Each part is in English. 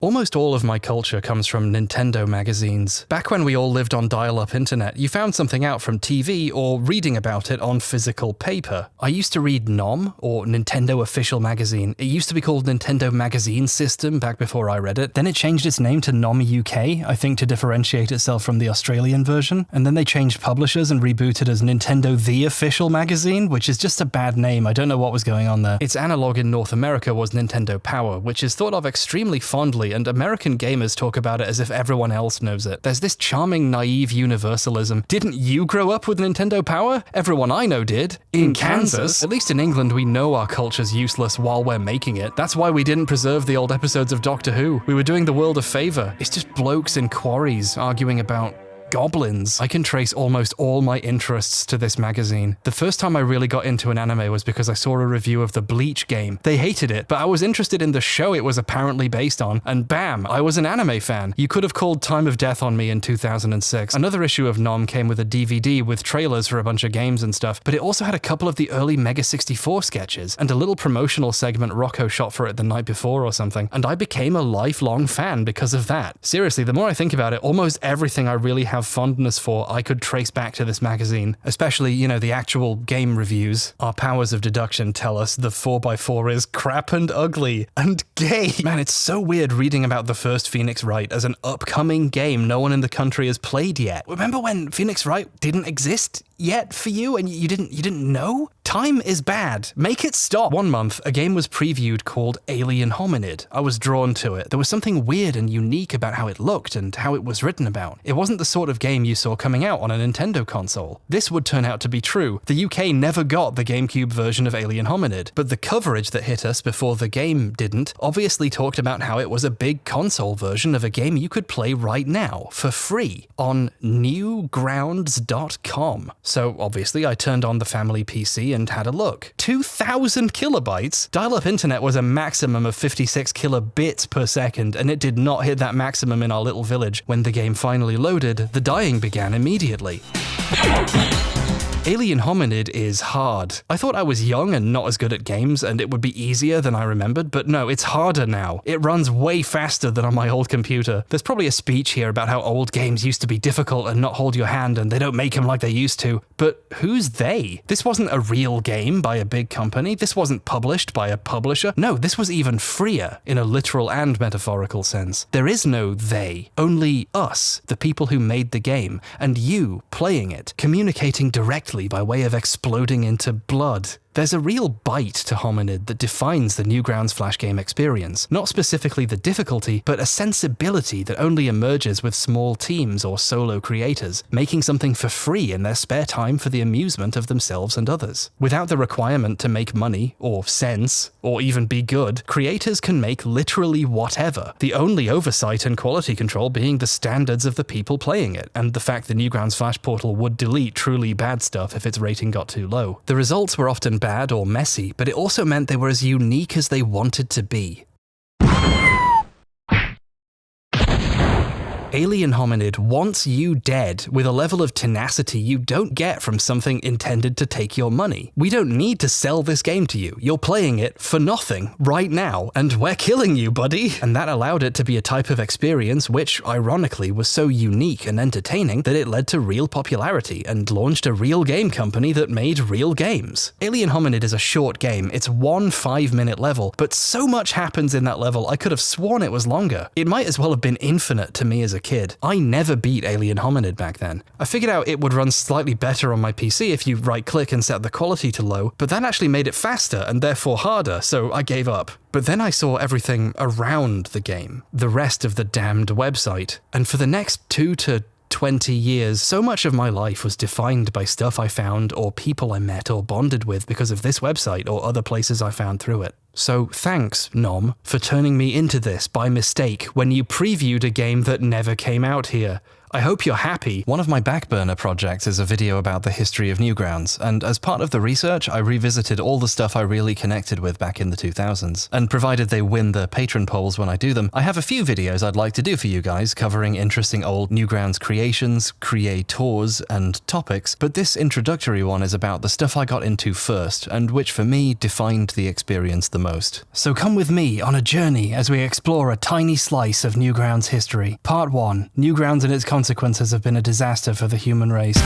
Almost all of my culture comes from Nintendo magazines. Back when we all lived on dial-up internet, you found something out from TV or reading about it on physical paper. I used to read NOM, or Nintendo Official Magazine. It used to be called Nintendo Magazine System back before I read it. Then it changed its name to NOM UK, I think to differentiate itself from the Australian version. And then they changed publishers and rebooted as Nintendo The Official Magazine, which is just a bad name. I don't know what was going on there. Its analog in North America was Nintendo Power, which is thought of extremely fondly, and American gamers talk about it as if everyone else knows it. There's this charming, naive universalism. Didn't you grow up with Nintendo Power? Everyone I know did. In Kansas? At least in England, we know our culture's useless while we're making it. That's why we didn't preserve the old episodes of Doctor Who. We were doing the world a favor. It's just blokes in quarries arguing about goblins. I can trace almost all my interests to this magazine. The first time I really got into an anime was because I saw a review of the Bleach game. They hated it, but I was interested in the show it was apparently based on, and bam, I was an anime fan. You could have called Time of Death on me in 2006. Another issue of NOM came with a DVD with trailers for a bunch of games and stuff, but it also had a couple of the early Mega 64 sketches, and a little promotional segment Rocco shot for it the night before or something, and I became a lifelong fan because of that. Seriously, the more I think about it, almost everything I really have fondness for I could trace back to this magazine, especially, the actual game reviews. Our powers of deduction tell us the 4x4 is crap and ugly and gay. Man, it's so weird reading about the first Phoenix Wright as an upcoming game no one in the country has played yet. Remember when Phoenix Wright didn't exist yet for you and you didn't know? Time is bad. Make it stop. One month, a game was previewed called Alien Hominid. I was drawn to it. There was something weird and unique about how it looked and how it was written about. It wasn't the sort of game you saw coming out on a Nintendo console. This would turn out to be true. The UK never got the GameCube version of Alien Hominid, but the coverage that hit us before the game didn't obviously talked about how it was a big console version of a game you could play right now, for free, on Newgrounds.com. So obviously I turned on the family PC and had a look. 2,000 kilobytes? Dial-up internet was a maximum of 56 kilobits per second, and it did not hit that maximum in our little village. When the game finally loaded, the dying began immediately. Alien Hominid is hard. I thought I was young and not as good at games and it would be easier than I remembered, but no, it's harder now. It runs way faster than on my old computer. There's probably a speech here about how old games used to be difficult and not hold your hand and they don't make them like they used to. But who's they? This wasn't a real game by a big company. This wasn't published by a publisher. No, this was even freer in a literal and metaphorical sense. There is no they, only us, the people who made the game, and you playing it, communicating directly by way of exploding into blood. There's a real bite to Hominid that defines the Newgrounds Flash game experience. Not specifically the difficulty, but a sensibility that only emerges with small teams or solo creators, making something for free in their spare time for the amusement of themselves and others. Without the requirement to make money, or sense, or even be good, creators can make literally whatever, the only oversight and quality control being the standards of the people playing it, and the fact the Newgrounds Flash portal would delete truly bad stuff if its rating got too low. The results were often bad or messy, but it also meant they were as unique as they wanted to be. Alien Hominid wants you dead with a level of tenacity you don't get from something intended to take your money. We don't need to sell this game to you. You're playing it for nothing right now, and we're killing you, buddy. And that allowed it to be a type of experience which, ironically, was so unique and entertaining that it led to real popularity and launched a real game company that made real games. Alien Hominid is a short game. It's one 5-minute level, but so much happens in that level I could have sworn it was longer. It might as well have been infinite to me as a kid. I never beat Alien Hominid back then. I figured out it would run slightly better on my PC if you right-click and set the quality to low, but that actually made it faster and therefore harder, so I gave up. But then I saw everything around the game, the rest of the damned website, and for the next 2 to 20 years, so much of my life was defined by stuff I found or people I met or bonded with because of this website or other places I found through it. So thanks, NOM, for turning me into this by mistake when you previewed a game that never came out here. I hope you're happy. One of my backburner projects is a video about the history of Newgrounds, and as part of the research, I revisited all the stuff I really connected with back in the 2000s. And provided they win the patron polls when I do them, I have a few videos I'd like to do for you guys covering interesting old Newgrounds creations, creators, and topics, but this introductory one is about the stuff I got into first, and which for me defined the experience the most. So come with me on a journey as we explore a tiny slice of Newgrounds history. Part 1. Newgrounds and its consequences have been a disaster for the human race.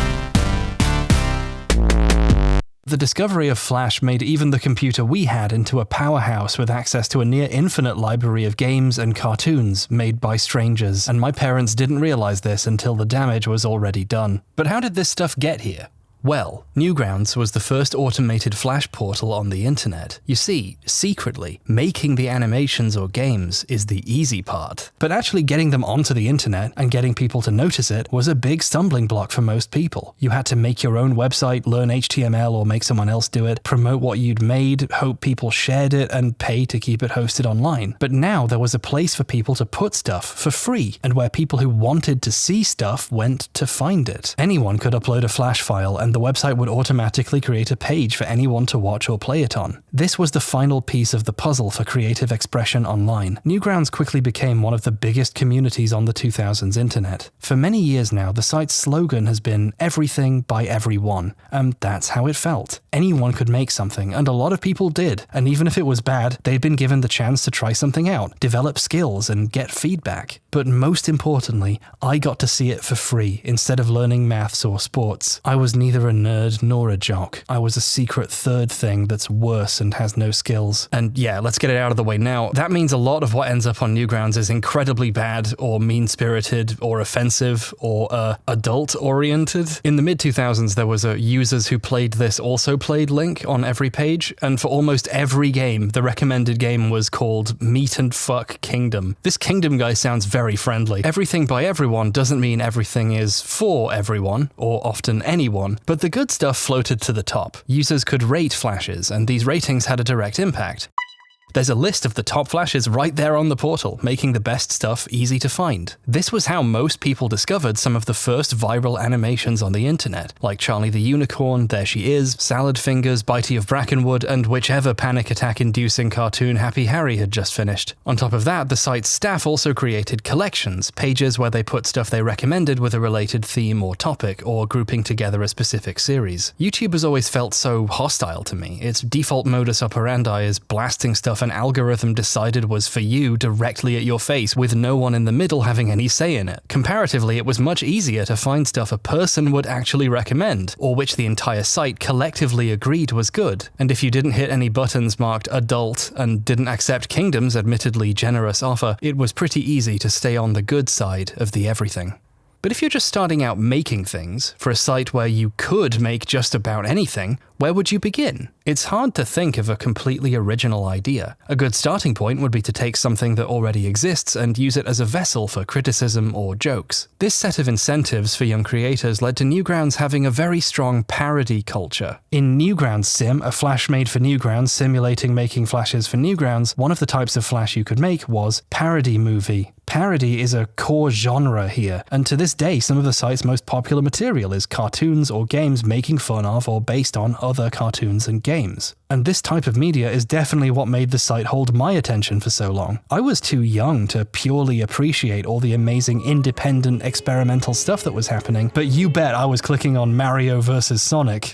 The discovery of Flash made even the computer we had into a powerhouse with access to a near infinite library of games and cartoons made by strangers, and my parents didn't realize this until the damage was already done. But how did this stuff get here? Well, Newgrounds was the first automated Flash portal on the internet. You see, secretly, making the animations or games is the easy part. But actually getting them onto the internet and getting people to notice it was a big stumbling block for most people. You had to make your own website, learn HTML or make someone else do it, promote what you'd made, hope people shared it, and pay to keep it hosted online. But now there was a place for people to put stuff for free, and where people who wanted to see stuff went to find it. Anyone could upload a Flash file, and the website would automatically create a page for anyone to watch or play it on. This was the final piece of the puzzle for creative expression online. Newgrounds quickly became one of the biggest communities on the 2000s internet. For many years now, the site's slogan has been everything by everyone, and that's how it felt. Anyone could make something, and a lot of people did, and even if it was bad, they'd been given the chance to try something out, develop skills, and get feedback. But most importantly, I got to see it for free instead of learning maths or sports. I was neither a nerd nor a jock. I was a secret third thing that's worse and has no skills. And yeah, let's get it out of the way now. That means a lot of what ends up on Newgrounds is incredibly bad or mean-spirited or offensive or adult-oriented. In the mid-2000s, there was a users who played this also played link on every page, and for almost every game, the recommended game was called Meat and Fuck Kingdom. This Kingdom guy sounds very friendly. Everything by everyone doesn't mean everything is for everyone, or often anyone, but the good stuff floated to the top. Users could rate flashes, and these ratings had a direct impact. There's a list of the top flashes right there on the portal, making the best stuff easy to find. This was how most people discovered some of the first viral animations on the internet, like Charlie the Unicorn, There She Is, Salad Fingers, Bitey of Brackenwood, and whichever panic attack-inducing cartoon Happy Harry had just finished. On top of that, the site's staff also created collections, pages where they put stuff they recommended with a related theme or topic, or grouping together a specific series. YouTube has always felt so hostile to me. Its default modus operandi is blasting stuff an algorithm decided was for you directly at your face, with no one in the middle having any say in it. Comparatively, it was much easier to find stuff a person would actually recommend, or which the entire site collectively agreed was good. And if you didn't hit any buttons marked adult and didn't accept Kingdom's admittedly generous offer, it was pretty easy to stay on the good side of the everything. But if you're just starting out making things, for a site where you could make just about anything, where would you begin? It's hard to think of a completely original idea. A good starting point would be to take something that already exists and use it as a vessel for criticism or jokes. This set of incentives for young creators led to Newgrounds having a very strong parody culture. In Newgrounds Sim, a Flash made for Newgrounds simulating making flashes for Newgrounds, one of the types of flash you could make was parody movie. Parody is a core genre here, and to this day some of the site's most popular material is cartoons or games making fun of or based on other cartoons and games. And this type of media is definitely what made the site hold my attention for so long. I was too young to purely appreciate all the amazing independent experimental stuff that was happening, but you bet I was clicking on Mario vs. Sonic.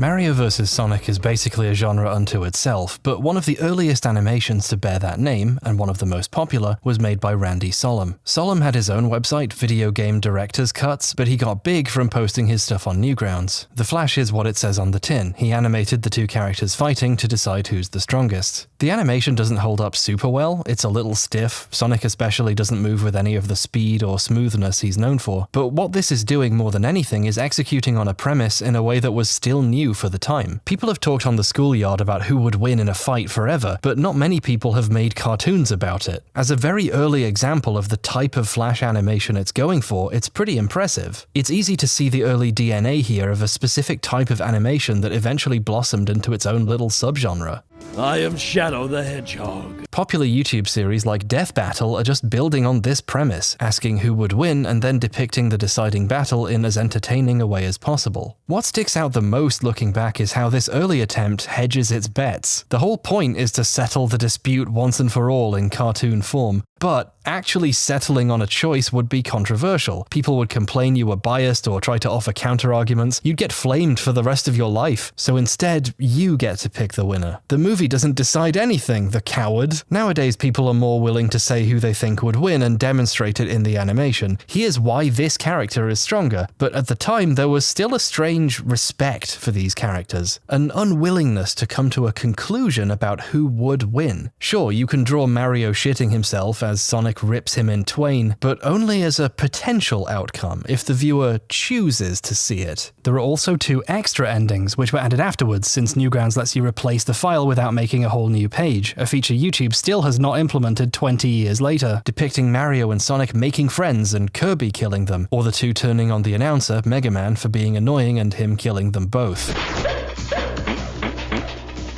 Mario vs. Sonic is basically a genre unto itself, but one of the earliest animations to bear that name, and one of the most popular, was made by Randy Solom. Solom had his own website, Video Game Director's Cuts, but he got big from posting his stuff on Newgrounds. The Flash is what it says on the tin. He animated the two characters fighting to decide who's the strongest. The animation doesn't hold up super well, it's a little stiff, Sonic especially doesn't move with any of the speed or smoothness he's known for, but what this is doing more than anything is executing on a premise in a way that was still new new for the time. People have talked on the schoolyard about who would win in a fight forever, but not many people have made cartoons about it. As a very early example of the type of Flash animation it's going for, it's pretty impressive. It's easy to see the early DNA here of a specific type of animation that eventually blossomed into its own little subgenre. I am Shadow the Hedgehog. Popular YouTube series like Death Battle are just building on this premise, asking who would win and then depicting the deciding battle in as entertaining a way as possible. What sticks out the most looking back is how this early attempt hedges its bets. The whole point is to settle the dispute once and for all in cartoon form, but actually settling on a choice would be controversial. People would complain you were biased or try to offer counter-arguments. You'd get flamed for the rest of your life. So instead, you get to pick the winner. The movie doesn't decide anything, the coward. Nowadays, people are more willing to say who they think would win and demonstrate it in the animation. Here's why this character is stronger. But at the time, there was still a strange respect for these characters. An unwillingness to come to a conclusion about who would win. Sure, you can draw Mario shitting himself as Sonic rips him in twain, but only as a potential outcome if the viewer chooses to see it. There are also 2 extra endings, which were added afterwards since Newgrounds lets you replace the file without making a whole new page, a feature YouTube still has not implemented 20 years later, depicting Mario and Sonic making friends and Kirby killing them, or the 2 turning on the announcer, Mega Man, for being annoying and him killing them both.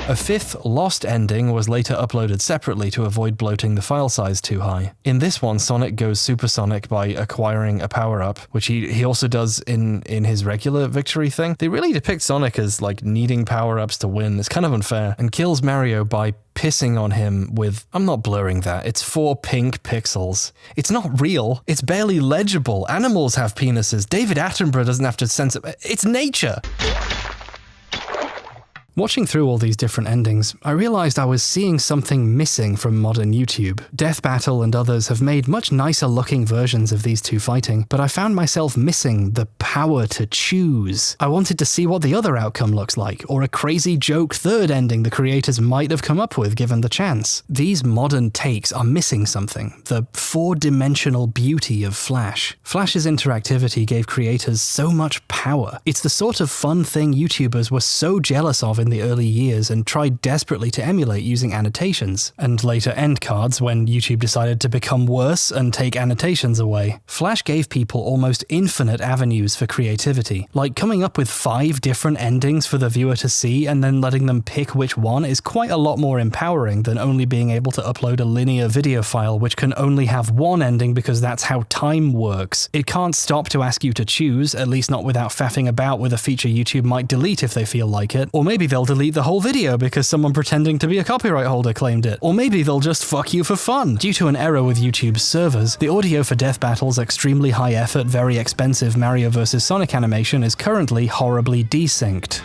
A 5th lost ending was later uploaded separately to avoid bloating the file size too high. In this one, Sonic goes supersonic by acquiring a power-up, which he also does in his regular victory thing. They really depict Sonic as like needing power-ups to win. It's kind of unfair, and kills Mario by pissing on him with, I'm not blurring that, it's 4 pink pixels. It's not real. It's barely legible. Animals have penises. David Attenborough doesn't have to censor. It's nature. Watching through all these different endings, I realized I was seeing something missing from modern YouTube. Death Battle and others have made much nicer looking versions of these 2 fighting, but I found myself missing the power to choose. I wanted to see what the other outcome looks like, or a crazy joke 3rd ending the creators might have come up with given the chance. These modern takes are missing something, the 4-dimensional beauty of Flash. Flash's interactivity gave creators so much power. It's the sort of fun thing YouTubers were so jealous of in the early years and tried desperately to emulate using annotations, and later end cards when YouTube decided to become worse and take annotations away. Flash gave people almost infinite avenues for creativity, like coming up with 5 different endings for the viewer to see and then letting them pick which one is quite a lot more empowering than only being able to upload a linear video file which can only have one ending because that's how time works. It can't stop to ask you to choose, at least not without faffing about with a feature YouTube might delete if they feel like it, or maybe they'll delete the whole video because someone pretending to be a copyright holder claimed it. Or maybe they'll just fuck you for fun. Due to an error with YouTube's servers, the audio for Death Battle's extremely high effort, very expensive Mario vs. Sonic animation is currently horribly desynced.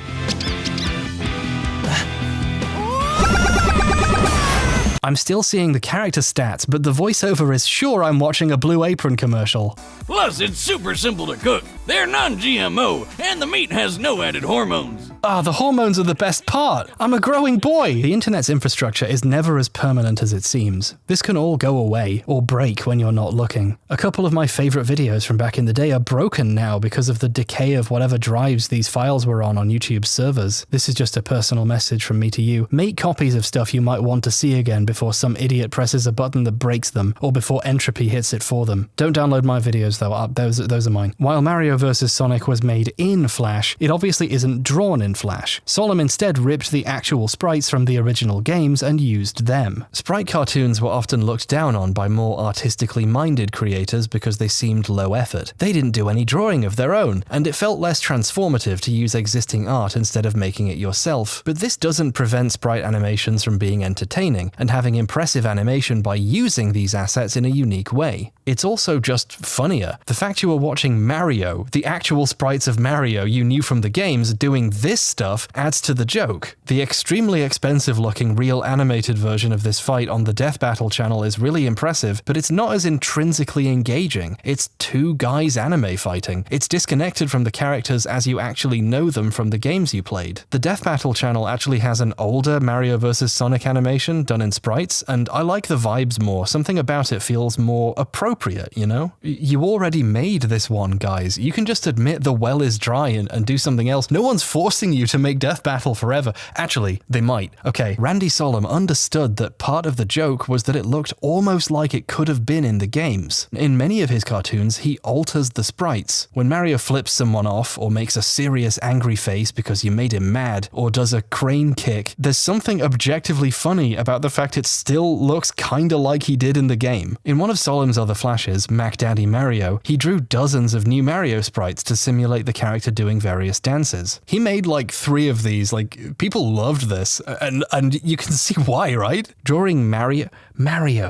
I'm still seeing the character stats, but the voiceover is sure I'm watching a Blue Apron commercial. Plus, it's super simple to cook. They're non-GMO, and the meat has no added hormones. Ah, the hormones are the best part. I'm a growing boy. The internet's infrastructure is never as permanent as it seems. This can all go away, or break when you're not looking. A couple of my favorite videos from back in the day are broken now because of the decay of whatever drives these files were on YouTube's servers. This is just a personal message from me to you. Make copies of stuff you might want to see again before some idiot presses a button that breaks them, or before entropy hits it for them. Don't download my videos though, those are mine. While Mario vs. Sonic was made in Flash, it obviously isn't drawn in Flash. Solemn instead ripped the actual sprites from the original games and used them. Sprite cartoons were often looked down on by more artistically minded creators because they seemed low effort. They didn't do any drawing of their own, and it felt less transformative to use existing art instead of making it yourself. But this doesn't prevent sprite animations from being entertaining and having impressive animation by using these assets in a unique way. It's also just funnier. The fact you were watching Mario, the actual sprites of Mario you knew from the games, doing this stuff adds to the joke. The extremely expensive looking real animated version of this fight on the Death Battle channel is really impressive, but it's not as intrinsically engaging. It's 2 guys anime fighting. It's disconnected from the characters as you actually know them from the games you played. The Death Battle channel actually has an older Mario vs. Sonic animation done in sprites, and I like the vibes more. Something about it feels more appropriate, you know? You already made this one, guys. You can just admit the well is dry and do something else. No one's forcing forcing you to make Death Battle forever. Actually, they might. Okay, Randy Solom understood that part of the joke was that it looked almost like it could have been in the games. In many of his cartoons, he alters the sprites. When Mario flips someone off, or makes a serious angry face because you made him mad, or does a crane kick, there's something objectively funny about the fact it still looks kinda like he did in the game. In one of Solom's other flashes, Mac Daddy Mario, he drew dozens of new Mario sprites to simulate the character doing various dances. He made like 3 of these, like, people loved this, and you can see why, right? Drawing Mario,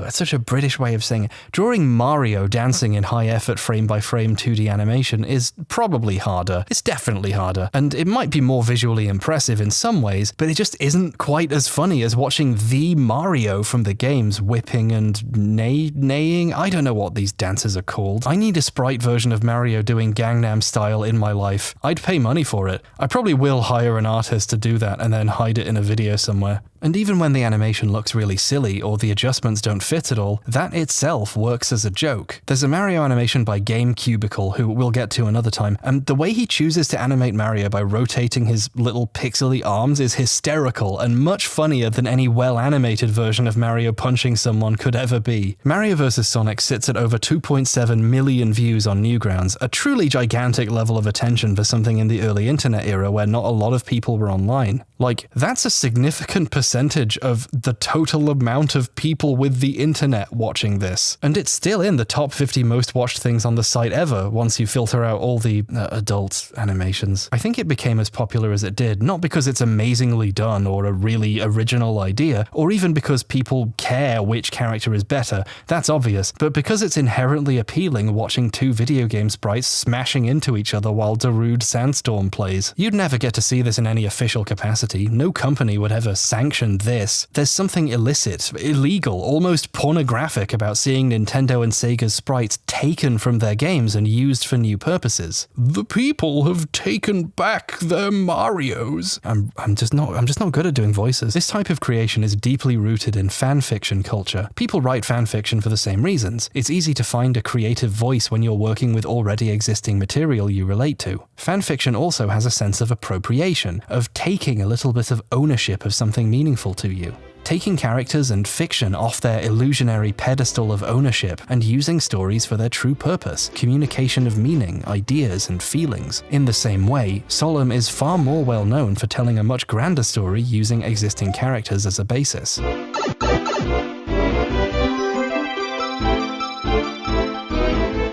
that's such a British way of saying it. Drawing Mario dancing in high-effort frame-by-frame 2D animation is probably harder. It's definitely harder, and it might be more visually impressive in some ways, but it just isn't quite as funny as watching the Mario from the games whipping and neighing. I don't know what these dances are called. I need a sprite version of Mario doing Gangnam Style in my life. I'd pay money for it. I probably will hire an artist to do that and then hide it in a video somewhere. And even when the animation looks really silly or the adjustments don't fit at all, that itself works as a joke. There's a Mario animation by Game Cubicle, who we'll get to another time, and the way he chooses to animate Mario by rotating his little pixely arms is hysterical and much funnier than any well-animated version of Mario punching someone could ever be. Mario vs. Sonic sits at over 2.7 million views on Newgrounds, a truly gigantic level of attention for something in the early internet era where not a lot of people were online. Like, that's a significant percentage of the total amount of people with the internet watching this. And it's still in the top 50 most watched things on the site ever, once you filter out all the adult animations. I think it became as popular as it did, not because it's amazingly done or a really original idea, or even because people care which character is better, that's obvious, but because it's inherently appealing watching 2 video game sprites smashing into each other while Darude Sandstorm plays. You'd never get to see this in any official capacity. No company would ever sanction this. There's something illicit, illegal, almost pornographic about seeing Nintendo and Sega's sprites taken from their games and used for new purposes. The people have taken back their Marios. I'm just not good at doing voices. This type of creation is deeply rooted in fanfiction culture. People write fanfiction for the same reasons. It's easy to find a creative voice when you're working with already existing material you relate to. Fanfiction also has a sense of appropriation, of taking a little bit of ownership of something meaningful to you. Taking characters and fiction off their illusionary pedestal of ownership and using stories for their true purpose, communication of meaning, ideas, and feelings. In the same way, Solom is far more well known for telling a much grander story using existing characters as a basis.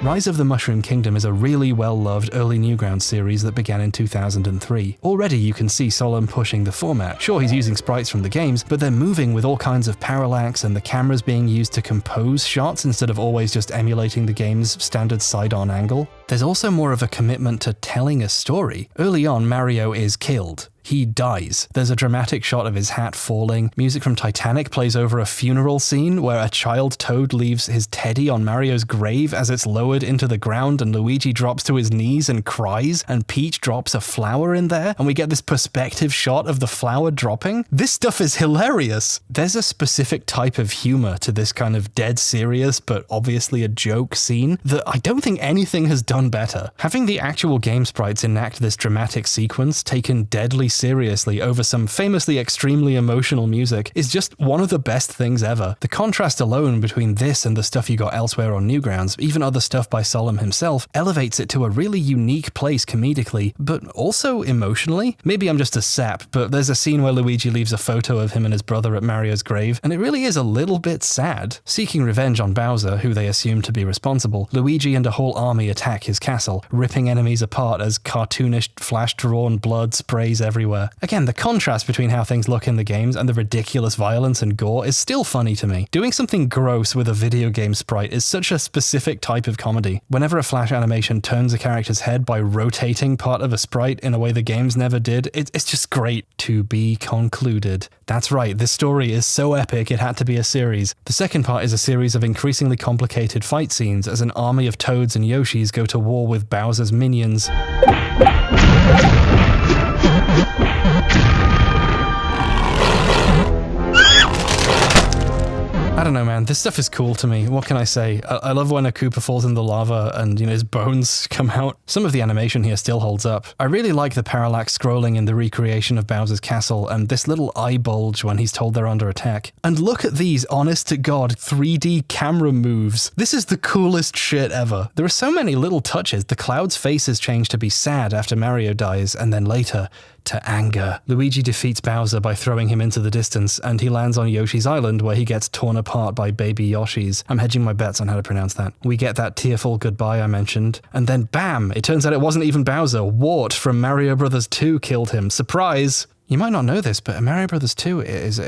Rise of the Mushroom Kingdom is a really well-loved early Newgrounds series that began in 2003. Already you can see Solom pushing the format. Sure, he's using sprites from the games, but they're moving with all kinds of parallax and the camera's being used to compose shots instead of always just emulating the game's standard side-on angle. There's also more of a commitment to telling a story. Early on, Mario is killed. He dies. There's a dramatic shot of his hat falling. Music from Titanic plays over a funeral scene where a child toad leaves his teddy on Mario's grave as it's lowered into the ground and Luigi drops to his knees and cries and Peach drops a flower in there and we get this perspective shot of the flower dropping. This stuff is hilarious. There's a specific type of humor to this kind of dead serious but obviously a joke scene that I don't think anything has done better. Having the actual game sprites enact this dramatic sequence taken deadly seriously over some famously extremely emotional music is just one of the best things ever. The contrast alone between this and the stuff you got elsewhere on Newgrounds, even other stuff by Solom himself, elevates it to a really unique place comedically, but also emotionally. Maybe I'm just a sap, but there's a scene where Luigi leaves a photo of him and his brother at Mario's grave, and it really is a little bit sad. Seeking revenge on Bowser, who they assume to be responsible, Luigi and a whole army attack his castle, ripping enemies apart as cartoonish, flash-drawn blood sprays everywhere. Again, the contrast between how things look in the games and the ridiculous violence and gore is still funny to me. Doing something gross with a video game sprite is such a specific type of comedy. Whenever a flash animation turns a character's head by rotating part of a sprite in a way the games never did, it's just great. To be concluded. That's right, this story is so epic it had to be a series. The second part is a series of increasingly complicated fight scenes as an army of Toads and Yoshis go to war with Bowser's minions. I don't know, man. This stuff is cool to me. What can I say? I love when a Koopa falls in the lava and, his bones come out. Some of the animation here still holds up. I really like the parallax scrolling in the recreation of Bowser's castle and this little eye bulge when he's told they're under attack. And look at these honest-to-God 3D camera moves. This is the coolest shit ever. There are so many little touches. The Cloud's faces change to be sad after Mario dies, and then later, to anger. Luigi defeats Bowser by throwing him into the distance, and he lands on Yoshi's Island where he gets torn apart by baby Yoshis. I'm hedging my bets on how to pronounce that. We get that tearful goodbye I mentioned, and then bam! It turns out it wasn't even Bowser. Wart from Mario Bros. 2 killed him. Surprise! You might not know this, but Mario Bros. 2 is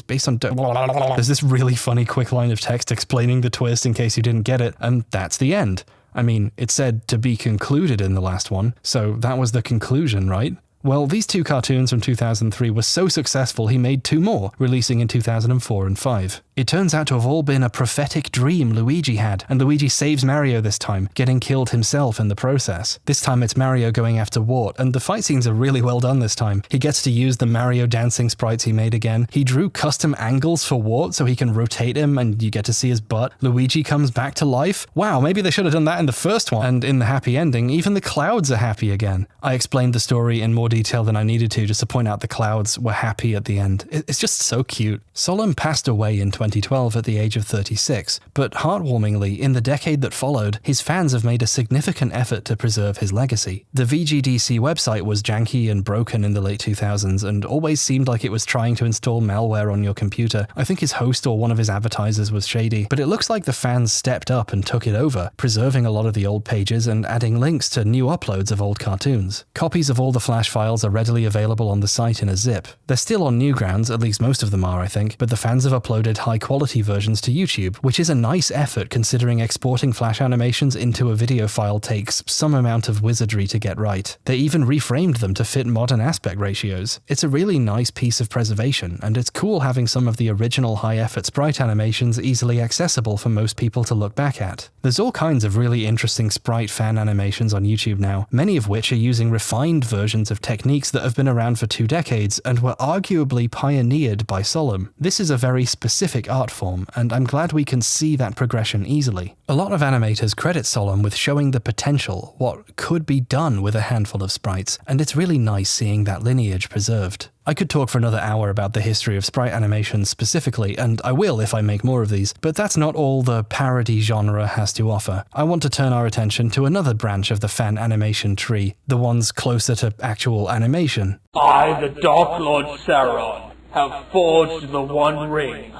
based on... There's this really funny quick line of text explaining the twist in case you didn't get it, and that's the end. I mean, it said to be concluded in the last one, so that was the conclusion, right? Well, these two cartoons from 2003 were so successful he made two more, releasing in 2004 and 5. It turns out to have all been a prophetic dream Luigi had, and Luigi saves Mario this time, getting killed himself in the process. This time it's Mario going after Wart, and the fight scenes are really well done this time. He gets to use the Mario dancing sprites he made again. He drew custom angles for Wart so he can rotate him and you get to see his butt. Luigi comes back to life. Wow, maybe they should have done that in the first one. And in the happy ending, even the Clouds are happy again. I explained the story in more detail than I needed to just to point out the Clouds were happy at the end. It's just so cute. Solemn passed away in 2012 at the age of 36, but heartwarmingly, in the decade that followed, his fans have made a significant effort to preserve his legacy. The VGDC website was janky and broken in the late 2000s and always seemed like it was trying to install malware on your computer. I think his host or one of his advertisers was shady, but it looks like the fans stepped up and took it over, preserving a lot of the old pages and adding links to new uploads of old cartoons. Copies of all the Flash files are readily available on the site in a zip. They're still on Newgrounds, at least most of them are, I think, but the fans have uploaded high-quality versions to YouTube, which is a nice effort considering exporting Flash animations into a video file takes some amount of wizardry to get right. They even reframed them to fit modern aspect ratios. It's a really nice piece of preservation, and it's cool having some of the original high-effort sprite animations easily accessible for most people to look back at. There's all kinds of really interesting sprite fan animations on YouTube now, many of which are using refined versions of techniques that have been around for 2 decades and were arguably pioneered by Solemn. This is a very specific art form, and I'm glad we can see that progression easily. A lot of animators credit Solemn with showing the potential, what could be done with a handful of sprites, and it's really nice seeing that lineage preserved. I could talk for another hour about the history of sprite animation specifically, and I will if I make more of these, but that's not all the parody genre has to offer. I want to turn our attention to another branch of the fan animation tree, the ones closer to actual animation. I, the Dark Lord Sauron, have forged the One Ring.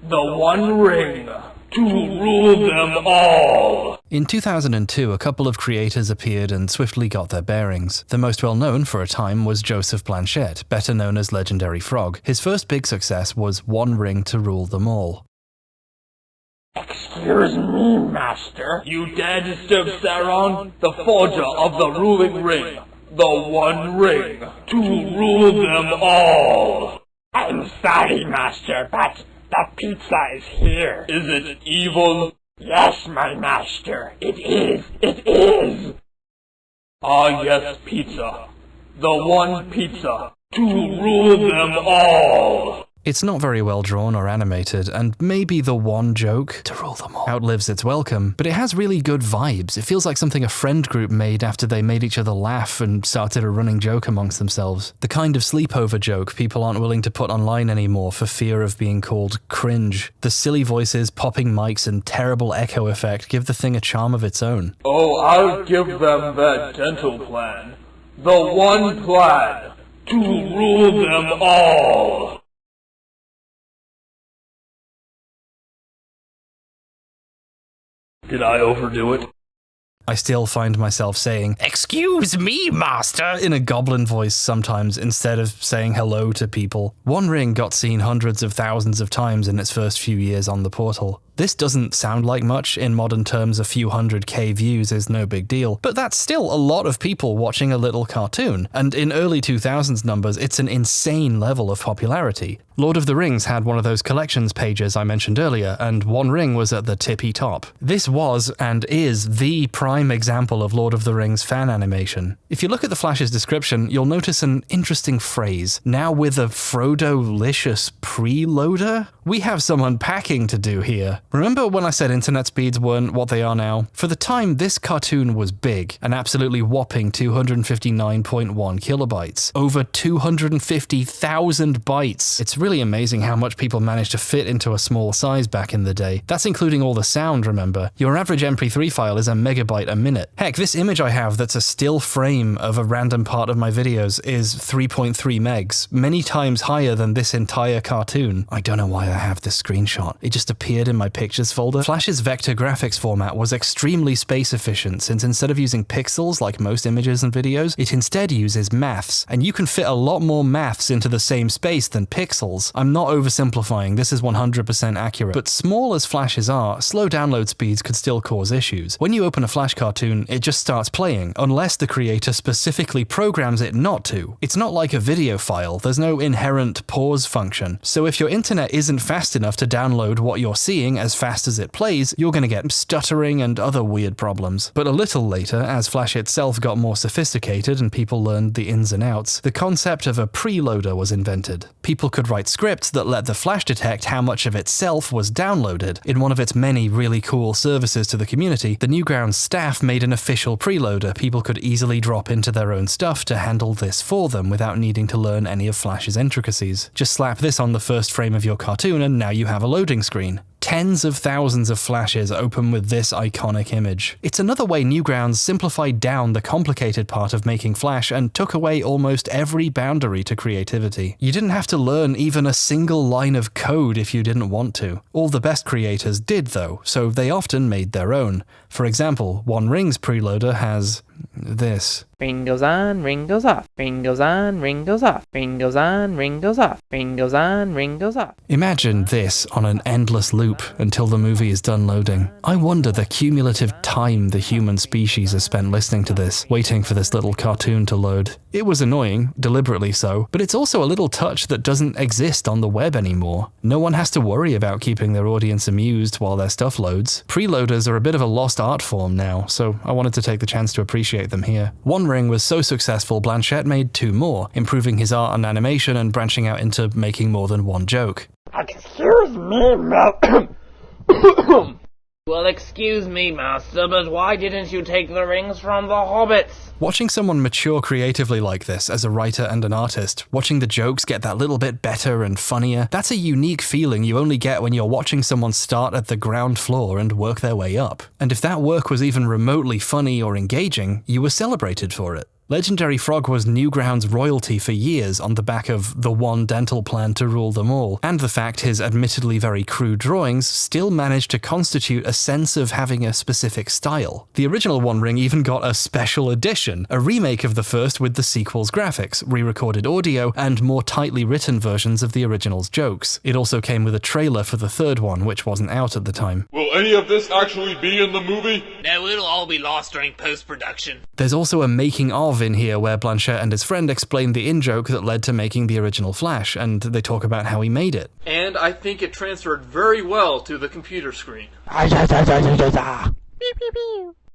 The One Ring to rule them all! In 2002, a couple of creators appeared and swiftly got their bearings. The most well-known for a time was Joseph Blanchett, better known as Legendary Frog. His first big success was One Ring to rule them all. Excuse me, Master. You dare disturb Sauron, the forger of the ruling ring. The One Ring to rule them all! I'm sorry, Master, but the pizza is here. Is it evil? Yes, my master. It is. It is. Ah, yes, pizza. The one pizza to rule them all. It's not very well drawn or animated, and maybe the one joke, to rule them all, outlives its welcome, but it has really good vibes. It feels like something a friend group made after they made each other laugh and started a running joke amongst themselves. The kind of sleepover joke people aren't willing to put online anymore for fear of being called cringe. The silly voices, popping mics, and terrible echo effect give the thing a charm of its own. Oh, I'll give them that dental plan. The one plan to rule them all. Did I overdo it? I still find myself saying, "Excuse me, master," in a goblin voice sometimes instead of saying hello to people. One Ring got seen hundreds of thousands of times in its first few years on the portal. This doesn't sound like much. In modern terms, a few 100K views is no big deal, but that's still a lot of people watching a little cartoon, and in early 2000s numbers, it's an insane level of popularity. Lord of the Rings had one of those collections pages I mentioned earlier, and One Ring was at the tippy top. This was, and is, the prime example of Lord of the Rings fan animation. If you look at the Flash's description, you'll notice an interesting phrase. Now with a Frodo-licious preloader? We have some unpacking to do here. Remember when I said internet speeds weren't what they are now? For the time, this cartoon was big, an absolutely whopping 259.1 kilobytes. Over 250,000 bytes. It's really amazing how much people managed to fit into a small size back in the day. That's including all the sound, remember. Your average MP3 file is a megabyte a minute. Heck, this image I have that's a still frame of a random part of my videos is 3.3 megs, many times higher than this entire cartoon. I don't know why I have this screenshot. It just appeared in my pictures folder. Flash's vector graphics format was extremely space efficient, since instead of using pixels like most images and videos, it instead uses maths, and you can fit a lot more maths into the same space than pixels. I'm not oversimplifying, this is 100% accurate, but small as flashes are, slow download speeds could still cause issues. When you open a Flash cartoon, it just starts playing, unless the creator specifically programs it not to. It's not like a video file, there's no inherent pause function, so if your internet isn't fast enough to download what you're seeing as fast as it plays, you're gonna get stuttering and other weird problems. But a little later, as Flash itself got more sophisticated and people learned the ins and outs, the concept of a preloader was invented. People could write scripts that let the Flash detect how much of itself was downloaded. In one of its many really cool services to the community, the Newgrounds staff made an official preloader people could easily drop into their own stuff to handle this for them without needing to learn any of Flash's intricacies. Just slap this on the first frame of your cartoon and now you have a loading screen. Tens of thousands of flashes open with this iconic image. It's another way Newgrounds simplified down the complicated part of making Flash and took away almost every boundary to creativity. You didn't have to learn even a single line of code if you didn't want to. All the best creators did though, so they often made their own. For example, One Ring's preloader has this. Ring goes on, ring goes off. Ring goes on, ring goes off. Ring goes on, ring goes off. Ring goes on, ring goes off. Imagine this on an endless loop until the movie is done loading. I wonder the cumulative time the human species has spent listening to this, waiting for this little cartoon to load. It was annoying, deliberately so, but it's also a little touch that doesn't exist on the web anymore. No one has to worry about keeping their audience amused while their stuff loads. Preloaders are a bit of a lost art form now, so I wanted to take the chance to appreciate them here. One Ring was so successful, Blanchett made 2 more, improving his art and animation and branching out into making more than one joke. Excuse me, Well, excuse me, master, but why didn't you take the rings from the hobbits? Watching someone mature creatively like this as a writer and an artist, watching the jokes get that little bit better and funnier, that's a unique feeling you only get when you're watching someone start at the ground floor and work their way up. And if that work was even remotely funny or engaging, you were celebrated for it. Legendary Frog was Newgrounds royalty for years on the back of the one dental plan to rule them all, and the fact his admittedly very crude drawings still managed to constitute a sense of having a specific style. The original One Ring even got a special edition, a remake of the first with the sequel's graphics, re-recorded audio, and more tightly written versions of the original's jokes. It also came with a trailer for the third one, which wasn't out at the time. Will any of this actually be in the movie? No, it'll all be lost during post-production. There's also a making of in here where Blanchett and his friend explain the in-joke that led to making the original Flash, and they talk about how he made it. And I think it transferred very well to the computer screen.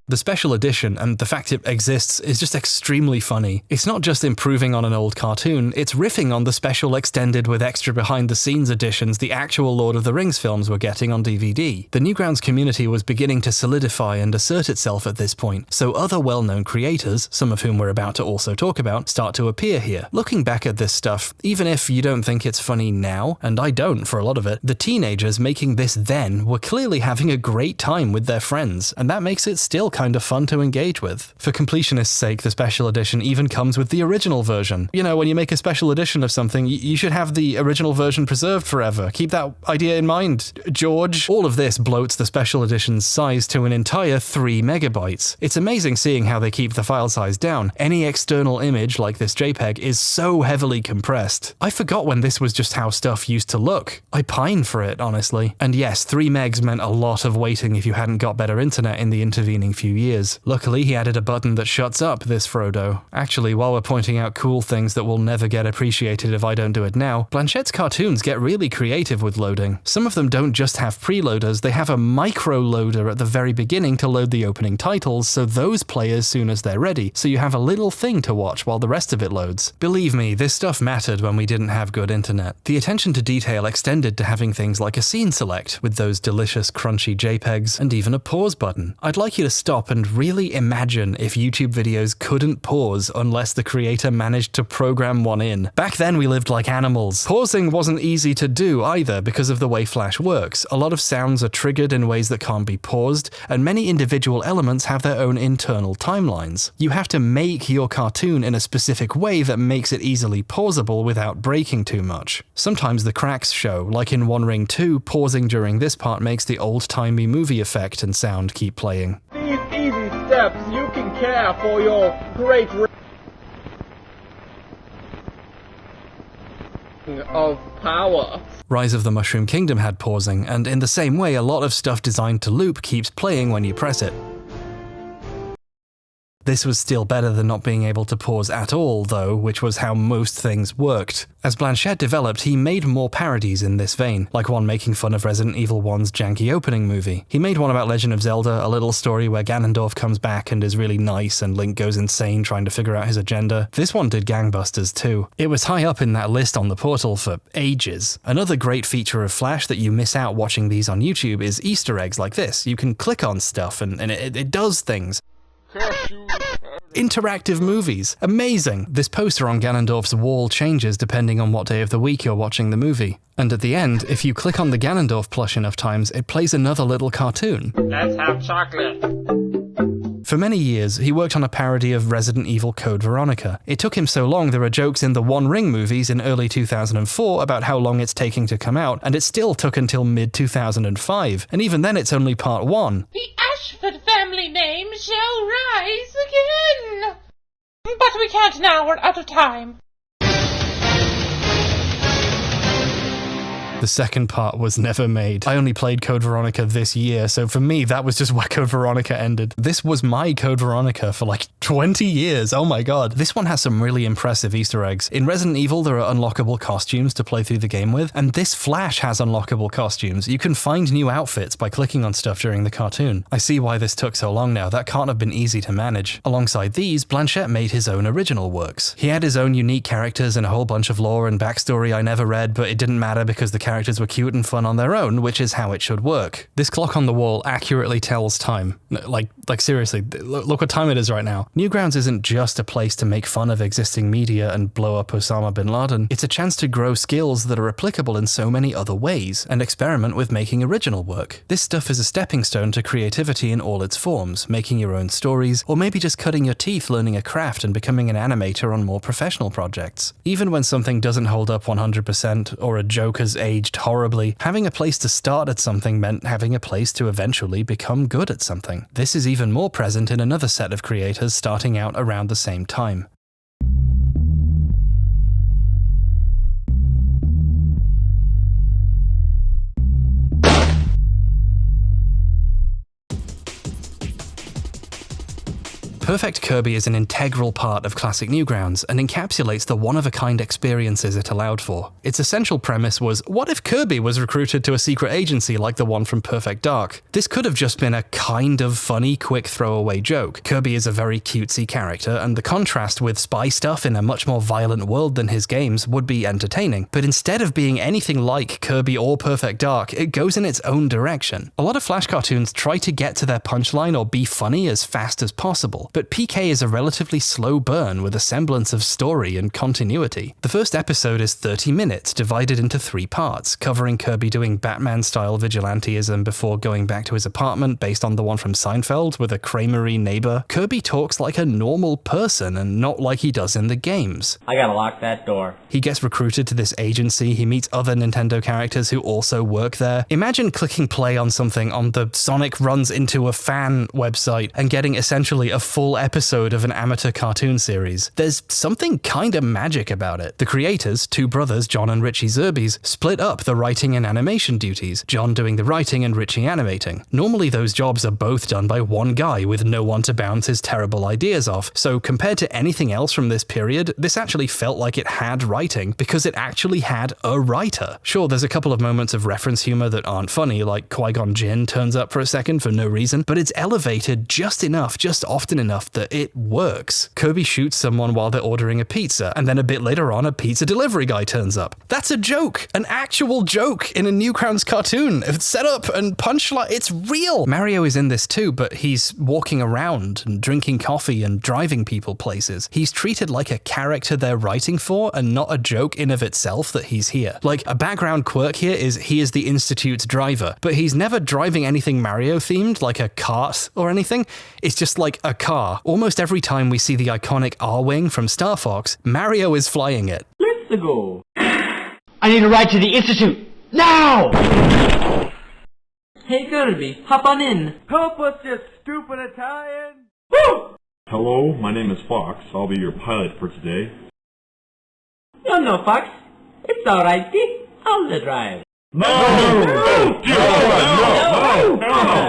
The special edition, and the fact it exists, is just extremely funny. It's not just improving on an old cartoon, it's riffing on the special extended with extra behind-the-scenes editions the actual Lord of the Rings films were getting on DVD. The Newgrounds community was beginning to solidify and assert itself at this point, so other well-known creators, some of whom we're about to also talk about, start to appear here. Looking back at this stuff, even if you don't think it's funny now, and I don't for a lot of it, the teenagers making this then were clearly having a great time with their friends, and that makes it still kind of fun to engage with. For completionist's sake, the special edition even comes with the original version. You know, when you make a special edition of something, you should have the original version preserved forever. Keep that idea in mind, George. All of this bloats the special edition's size to an entire 3 megabytes. It's amazing seeing how they keep the file size down. Any external image, like this JPEG, is so heavily compressed. I forgot when this was just how stuff used to look. I pine for it, honestly. And yes, 3 megs meant a lot of waiting if you hadn't got better internet in the intervening few years. Luckily, he added a button that shuts up this Frodo. Actually, while we're pointing out cool things that will never get appreciated if I don't do it now, Blanchette's cartoons get really creative with loading. Some of them don't just have preloaders, they have a micro loader at the very beginning to load the opening titles, so those play as soon as they're ready, so you have a little thing to watch while the rest of it loads. Believe me, this stuff mattered when we didn't have good internet. The attention to detail extended to having things like a scene select, with those delicious crunchy JPEGs, and even a pause button. I'd like you to stop and really imagine if YouTube videos couldn't pause unless the creator managed to program one in. Back then we lived like animals. Pausing wasn't easy to do either because of the way Flash works. A lot of sounds are triggered in ways that can't be paused, and many individual elements have their own internal timelines. You have to make your cartoon in a specific way that makes it easily pausable without breaking too much. Sometimes the cracks show, like in One Ring 2, pausing during this part makes the old-timey movie effect and sound keep playing. These easy steps you can care for your great of power. Rise of the Mushroom Kingdom had pausing, and in the same way a lot of stuff designed to loop keeps playing when you press it. This was still better than not being able to pause at all, though, which was how most things worked. As Blanchett developed, he made more parodies in this vein, like one making fun of Resident Evil 1's janky opening movie. He made one about Legend of Zelda, a little story where Ganondorf comes back and is really nice and Link goes insane trying to figure out his agenda. This one did gangbusters too. It was high up in that list on the portal for ages. Another great feature of Flash that you miss out watching these on YouTube is Easter eggs like this. You can click on stuff and it does things. Interactive movies. Amazing! This poster on Ganondorf's wall changes depending on what day of the week you're watching the movie. And at the end, if you click on the Ganondorf plush enough times, it plays another little cartoon. Let's have chocolate. For many years, he worked on a parody of Resident Evil Code Veronica. It took him so long there are jokes in the One Ring movies in early 2004 about how long it's taking to come out, and it still took until mid-2005, and even then it's only part 1. The Ashford family name shall rise again! But we can't now, we're out of time. The second part was never made. I only played Code Veronica this year, so for me, that was just where Code Veronica ended. This was my Code Veronica for like 20 years, oh my god. This one has some really impressive Easter eggs. In Resident Evil, there are unlockable costumes to play through the game with, and this Flash has unlockable costumes. You can find new outfits by clicking on stuff during the cartoon. I see why this took so long now, that can't have been easy to manage. Alongside these, Blanchett made his own original works. He had his own unique characters and a whole bunch of lore and backstory I never read, but it didn't matter because the characters were cute and fun on their own, which is how it should work. This clock on the wall accurately tells time. Like seriously, look what time it is right now. Newgrounds isn't just a place to make fun of existing media and blow up Osama bin Laden. It's a chance to grow skills that are applicable in so many other ways, and experiment with making original work. This stuff is a stepping stone to creativity in all its forms, making your own stories, or maybe just cutting your teeth learning a craft and becoming an animator on more professional projects. Even when something doesn't hold up 100%, or a joke has aged horribly, having a place to start at something meant having a place to eventually become good at something. This is even more present in another set of creators starting out around the same time. Perfect Kirby is an integral part of classic Newgrounds and encapsulates the one-of-a-kind experiences it allowed for. Its essential premise was, what if Kirby was recruited to a secret agency like the one from Perfect Dark? This could have just been a kind of funny, quick throwaway joke. Kirby is a very cutesy character, and the contrast with spy stuff in a much more violent world than his games would be entertaining. But instead of being anything like Kirby or Perfect Dark, it goes in its own direction. A lot of Flash cartoons try to get to their punchline or be funny as fast as possible, but but PK is a relatively slow burn with a semblance of story and continuity. The first episode is 30 minutes, divided into 3 parts, covering Kirby doing Batman-style vigilanteism before going back to his apartment based on the one from Seinfeld with a Kramery neighbor. Kirby talks like a normal person and not like he does in the games. I gotta lock that door. He gets recruited to this agency, he meets other Nintendo characters who also work there. Imagine clicking play on something on the Sonic Runs Into a Fan website and getting essentially a full episode of an amateur cartoon series. There's something kinda magic about it. The creators, 2 brothers, John and Richie Zerbies, split up the writing and animation duties, John doing the writing and Richie animating. Normally those jobs are both done by one guy with no one to bounce his terrible ideas off, so compared to anything else from this period, this actually felt like it had writing because it actually had a writer. Sure, there's a couple of moments of reference humor that aren't funny, like Qui-Gon Jinn turns up for a second for no reason, but it's elevated just enough, just often enough that it works. Kirby shoots someone while they're ordering a pizza, and then a bit later on a pizza delivery guy turns up. That's a joke! An actual joke in a Newgrounds cartoon. It's set up and punchline, it's real! Mario is in this too, but he's walking around and drinking coffee and driving people places. He's treated like a character they're writing for and not a joke in of itself that he's here. Like, a background quirk here is he is the Institute's driver, but he's never driving anything Mario themed, like a cart or anything. It's just like a car. Almost every time we see the iconic R-Wing from Star Fox, Mario is flying it. Let's go. I need a ride to the Institute. Now! Hey Kirby, hop on in. Help us, you stupid Italian! Woo! Hello, my name is Fox. I'll be your pilot for today. No, Fox. It's alright, see? I'll drive.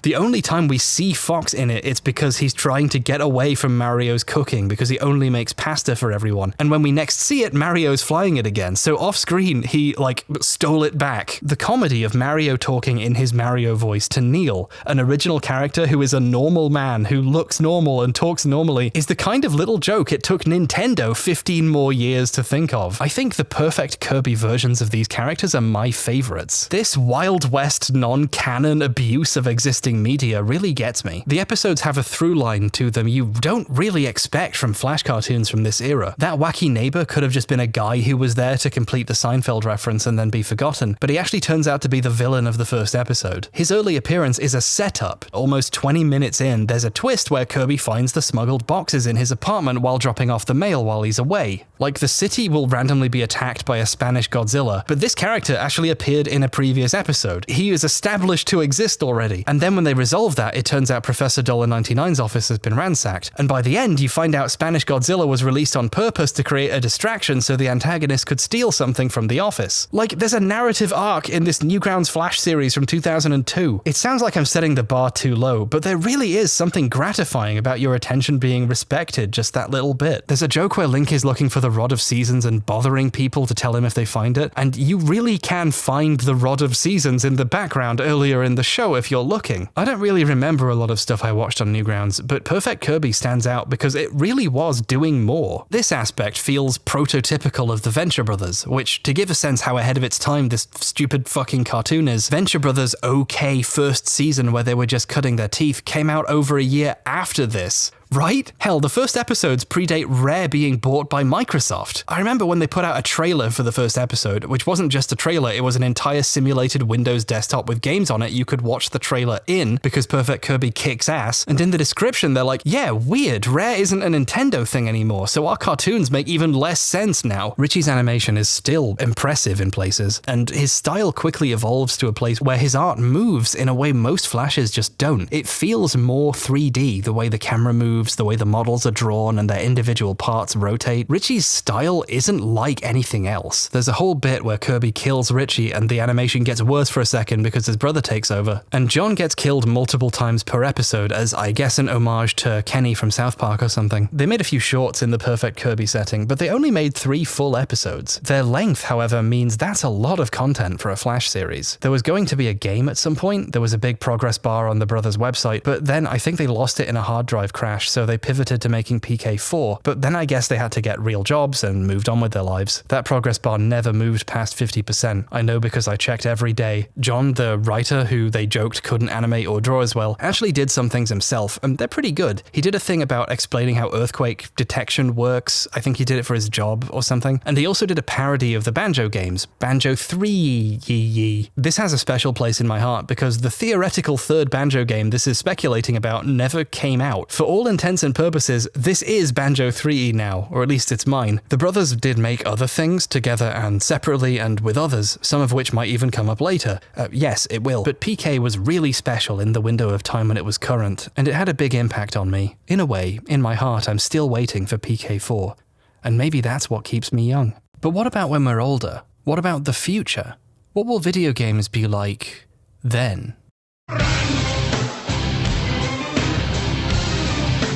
The only time we see Fox in it, it's because he's trying to get away from Mario's cooking because he only makes pasta for everyone. And when we next see it, Mario's flying it again. So off screen, he, stole it back. The comedy of Mario talking in his Mario voice to Neil, an original character who is a normal man who looks normal and talks normally, is the kind of little joke it took Nintendo 15 more years to think of. I think the perfect Kirby versions of these characters are my favorites. This Wild West non-canon abuse of existing media really gets me. The episodes have a through line to them you don't really expect from Flash cartoons from this era. That wacky neighbor could have just been a guy who was there to complete the Seinfeld reference and then be forgotten, but he actually turns out to be the villain of the first episode. His early appearance is a setup. Almost 20 minutes in, there's a twist where Kirby finds the smuggled boxes in his apartment while dropping off the mail while he's away. Like, the city will randomly be attacked by a Spanish Godzilla, but this character actually appeared in a previous episode. He is established to exist already. And then when they resolve that, it turns out Professor $99's office has been ransacked. And by the end, you find out Spanish Godzilla was released on purpose to create a distraction so the antagonist could steal something from the office. Like, there's a narrative arc in this Newgrounds Flash series from 2002. It sounds like I'm setting the bar too low, but there really is something gratifying about your attention being respected just that little bit. There's a joke where Link is looking for the Rod of Seasons and bothering people to tell him if they find it, and you really can find the Rod of Seasons in the background earlier in the show if you're looking. I don't really remember a lot of stuff I watched on Newgrounds, but Perfect Kirby stands out because it really was doing more. This aspect feels prototypical of the Venture Brothers, which, to give a sense how ahead of its time this stupid fucking cartoon is, Venture Brothers' okay first season where they were just cutting their teeth came out over a year after this. Right? Hell, the first episodes predate Rare being bought by Microsoft. I remember when they put out a trailer for the first episode, which wasn't just a trailer, it was an entire simulated Windows desktop with games on it you could watch the trailer in, because Perfect Kirby kicks ass, and in the description they're like, yeah, weird, Rare isn't a Nintendo thing anymore, so our cartoons make even less sense now. Richie's animation is still impressive in places, and his style quickly evolves to a place where his art moves in a way most Flashes just don't. It feels more 3D, the way the camera moves, the way the models are drawn and their individual parts rotate. Richie's style isn't like anything else. There's a whole bit where Kirby kills Richie and the animation gets worse for a second because his brother takes over. And John gets killed multiple times per episode as, I guess, an homage to Kenny from South Park or something. They made a few shorts in the Perfect Kirby setting, but they only made 3 full episodes. Their length, however, means that's a lot of content for a Flash series. There was going to be a game at some point. There was a big progress bar on the brothers' website, but then I think they lost it in a hard drive crash, so they pivoted to making PK4, but then I guess they had to get real jobs and moved on with their lives. That progress bar never moved past 50%. I know because I checked every day. John, the writer who they joked couldn't animate or draw as well, actually did some things himself, and they're pretty good. He did a thing about explaining how earthquake detection works. I think he did it for his job or something. And he also did a parody of the Banjo games, Banjo 3. This has a special place in my heart because the theoretical third Banjo game this is speculating about never came out. For all intents and purposes, this is Banjo 3 now, or at least it's mine. The brothers did make other things together and separately and with others, some of which might even come up later. Yes, it will. But PK was really special in the window of time when it was current, and it had a big impact on me. In a way, in my heart, I'm still waiting for PK4. And maybe that's what keeps me young. But what about when we're older? What about the future? What will video games be like then?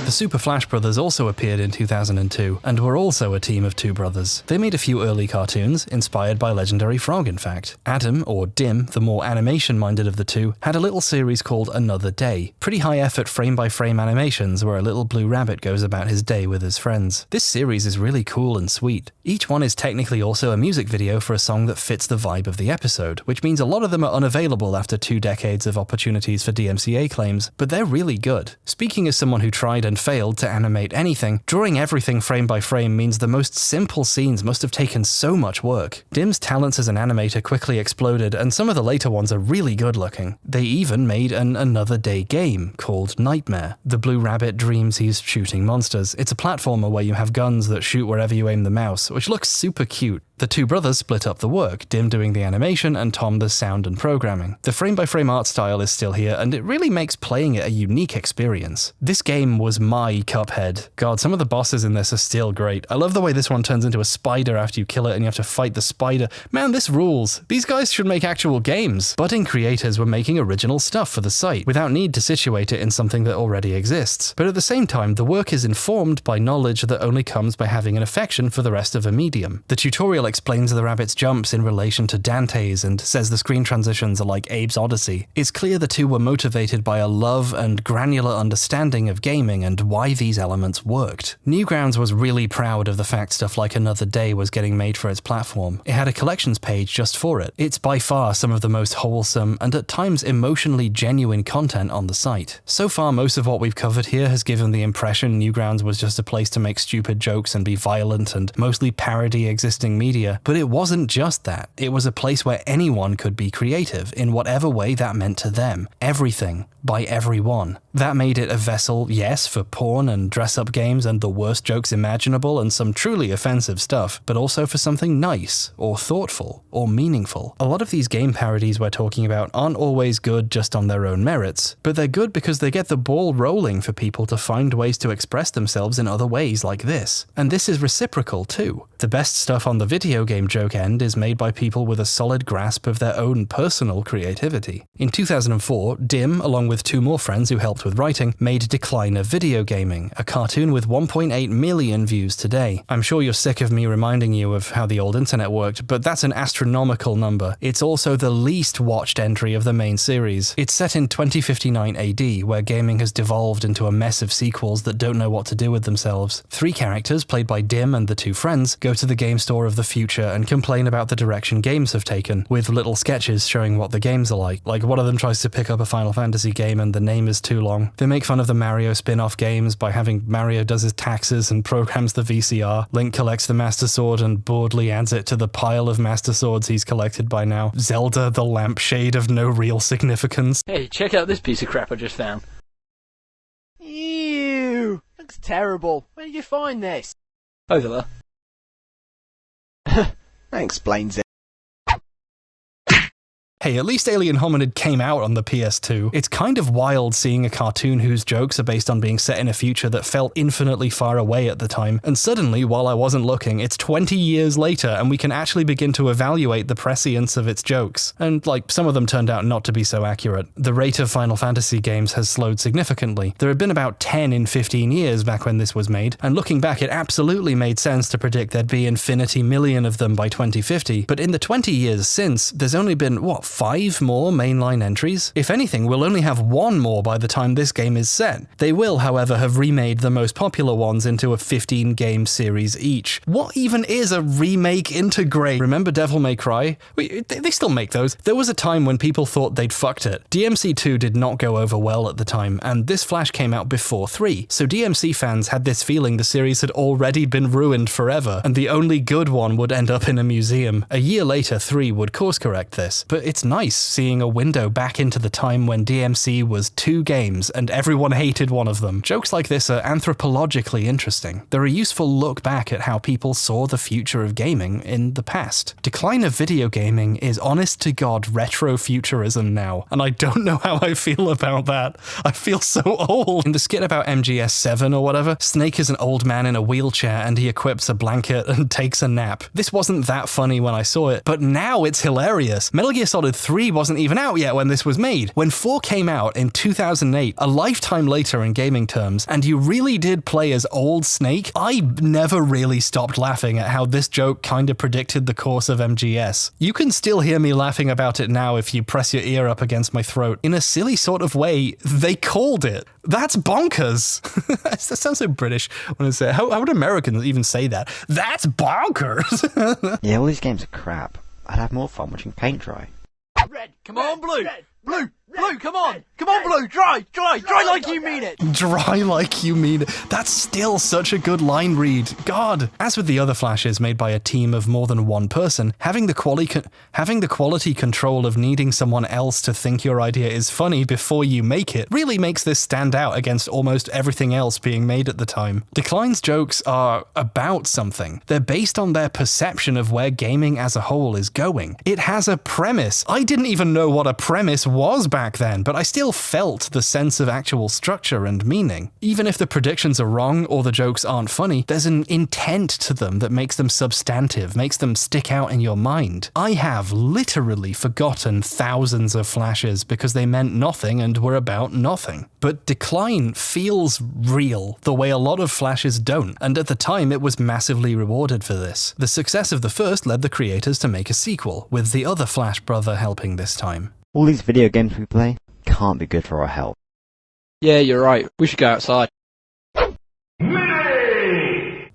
The Super Flash Brothers also appeared in 2002, and were also a team of two brothers. They made a few early cartoons, inspired by Legendary Frog in fact. Adam, or Dim, the more animation-minded of the two, had a little series called Another Day. Pretty high-effort frame-by-frame animations where a little blue rabbit goes about his day with his friends. This series is really cool and sweet. Each one is technically also a music video for a song that fits the vibe of the episode, which means a lot of them are unavailable after 2 decades of opportunities for DMCA claims, but they're really good. Speaking as someone who tried and failed to animate anything, drawing everything frame by frame means the most simple scenes must have taken so much work. Dim's talents as an animator quickly exploded, and some of the later ones are really good looking. They even made an Another Day game called Nightmare. The blue rabbit dreams he's shooting monsters. It's a platformer where you have guns that shoot wherever you aim the mouse, which looks super cute. The two brothers split up the work, Dim doing the animation and Tom the sound and programming. The frame-by-frame art style is still here, and it really makes playing it a unique experience. This game was my Cuphead. God, some of the bosses in this are still great. I love the way this one turns into a spider after you kill it and you have to fight the spider. Man, this rules. These guys should make actual games. Budding creators were making original stuff for the site, without need to situate it in something that already exists. But at the same time, the work is informed by knowledge that only comes by having an affection for the rest of a medium. The tutorial explains the rabbit's jumps in relation to Dante's and says the screen transitions are like Abe's Odyssey. It's clear the two were motivated by a love and granular understanding of gaming and why these elements worked. Newgrounds was really proud of the fact stuff like Another Day was getting made for its platform. It had a collections page just for it. It's by far some of the most wholesome and at times emotionally genuine content on the site. So far, most of what we've covered here has given the impression Newgrounds was just a place to make stupid jokes and be violent and mostly parody existing media. But it wasn't just that. It was a place where anyone could be creative in whatever way that meant to them. Everything, by everyone. That made it a vessel, yes, for porn and dress-up games and the worst jokes imaginable and some truly offensive stuff, but also for something nice, or thoughtful, or meaningful. A lot of these game parodies we're talking about aren't always good just on their own merits, but they're good because they get the ball rolling for people to find ways to express themselves in other ways like this. And this is reciprocal too. The best stuff on the video game joke end is made by people with a solid grasp of their own personal creativity. In 2004, Dim, along with 2 more friends who helped with writing, made Decline of Video Gaming, a cartoon with 1.8 million views today. I'm sure you're sick of me reminding you of how the old internet worked, but that's an astronomical number. It's also the least watched entry of the main series. It's set in 2059 AD, where gaming has devolved into a mess of sequels that don't know what to do with themselves. 3 characters, played by Dim and the 2 friends, go to the game store of the future and complain about the direction games have taken, with little sketches showing what the games are like. Like, one of them tries to pick up a Final Fantasy game and the name is too long. They make fun of the Mario spin-off games by having Mario does his taxes and programs the VCR. Link collects the Master Sword and boredly adds it to the pile of Master Swords he's collected by now. Zelda, the lampshade of no real significance. Hey, check out this piece of crap I just found. Ew! Looks terrible. Where did you find this? Over there. That explains it. Hey, at least Alien Hominid came out on the PS2. It's kind of wild seeing a cartoon whose jokes are based on being set in a future that felt infinitely far away at the time, and suddenly, while I wasn't looking, it's 20 years later and we can actually begin to evaluate the prescience of its jokes. And, like, some of them turned out not to be so accurate. The rate of Final Fantasy games has slowed significantly. There had been about 10 in 15 years back when this was made, and looking back, it absolutely made sense to predict there'd be infinity million of them by 2050, but in the 20 years since, there's only been, what, 5 more mainline entries? If anything, we'll only have 1 more by the time this game is set. They will, however, have remade the most popular ones into a 15-game series each. What even is a remake integrate? Remember Devil May Cry? They still make those. There was a time when people thought they'd fucked it. DMC2 did not go over well at the time, and this Flash came out before 3, so DMC fans had this feeling the series had already been ruined forever, and the only good one would end up in a museum. A year later, 3 would course correct this, but it's nice seeing a window back into the time when DMC was 2 games and everyone hated one of them. Jokes like this are anthropologically interesting. They're a useful look back at how people saw the future of gaming in the past. Decline of video gaming is honest-to-God retrofuturism now, and I don't know how I feel about that. I feel so old. In the skit about MGS7 or whatever, Snake is an old man in a wheelchair and he equips a blanket and takes a nap. This wasn't that funny when I saw it, but now it's hilarious. Metal Gear Solid 3 wasn't even out yet when this was made. When 4 came out in 2008, a lifetime later in gaming terms, and you really did play as old Snake, I never really stopped laughing at how this joke kinda predicted the course of MGS. You can still hear me laughing about it now if you press your ear up against my throat. In a silly sort of way, they called it. That's bonkers. That sounds so British when I say it. How would Americans even say that? That's bonkers. Yeah, all these games are crap. I'd have more fun watching paint dry. Red, come on, blue! Blue! Blue, come on! Come on, blue! Dry like you mean it! Dry like you mean it. That's still such a good line read. God. As with the other Flashes made by a team of more than one person, having the quality control of needing someone else to think your idea is funny before you make it really makes this stand out against almost everything else being made at the time. Decline's jokes are about something. They're based on their perception of where gaming as a whole is going. It has a premise. I didn't even know what a premise was back then, but I still felt the sense of actual structure and meaning. Even if the predictions are wrong or the jokes aren't funny, there's an intent to them that makes them substantive, makes them stick out in your mind. I have literally forgotten thousands of Flashes because they meant nothing and were about nothing. But Decline feels real, the way a lot of Flashes don't, and at the time it was massively rewarded for this. The success of the first led the creators to make a sequel, with the other Flash brother helping this time. All these video games we play can't be good for our health. Yeah, you're right. We should go outside.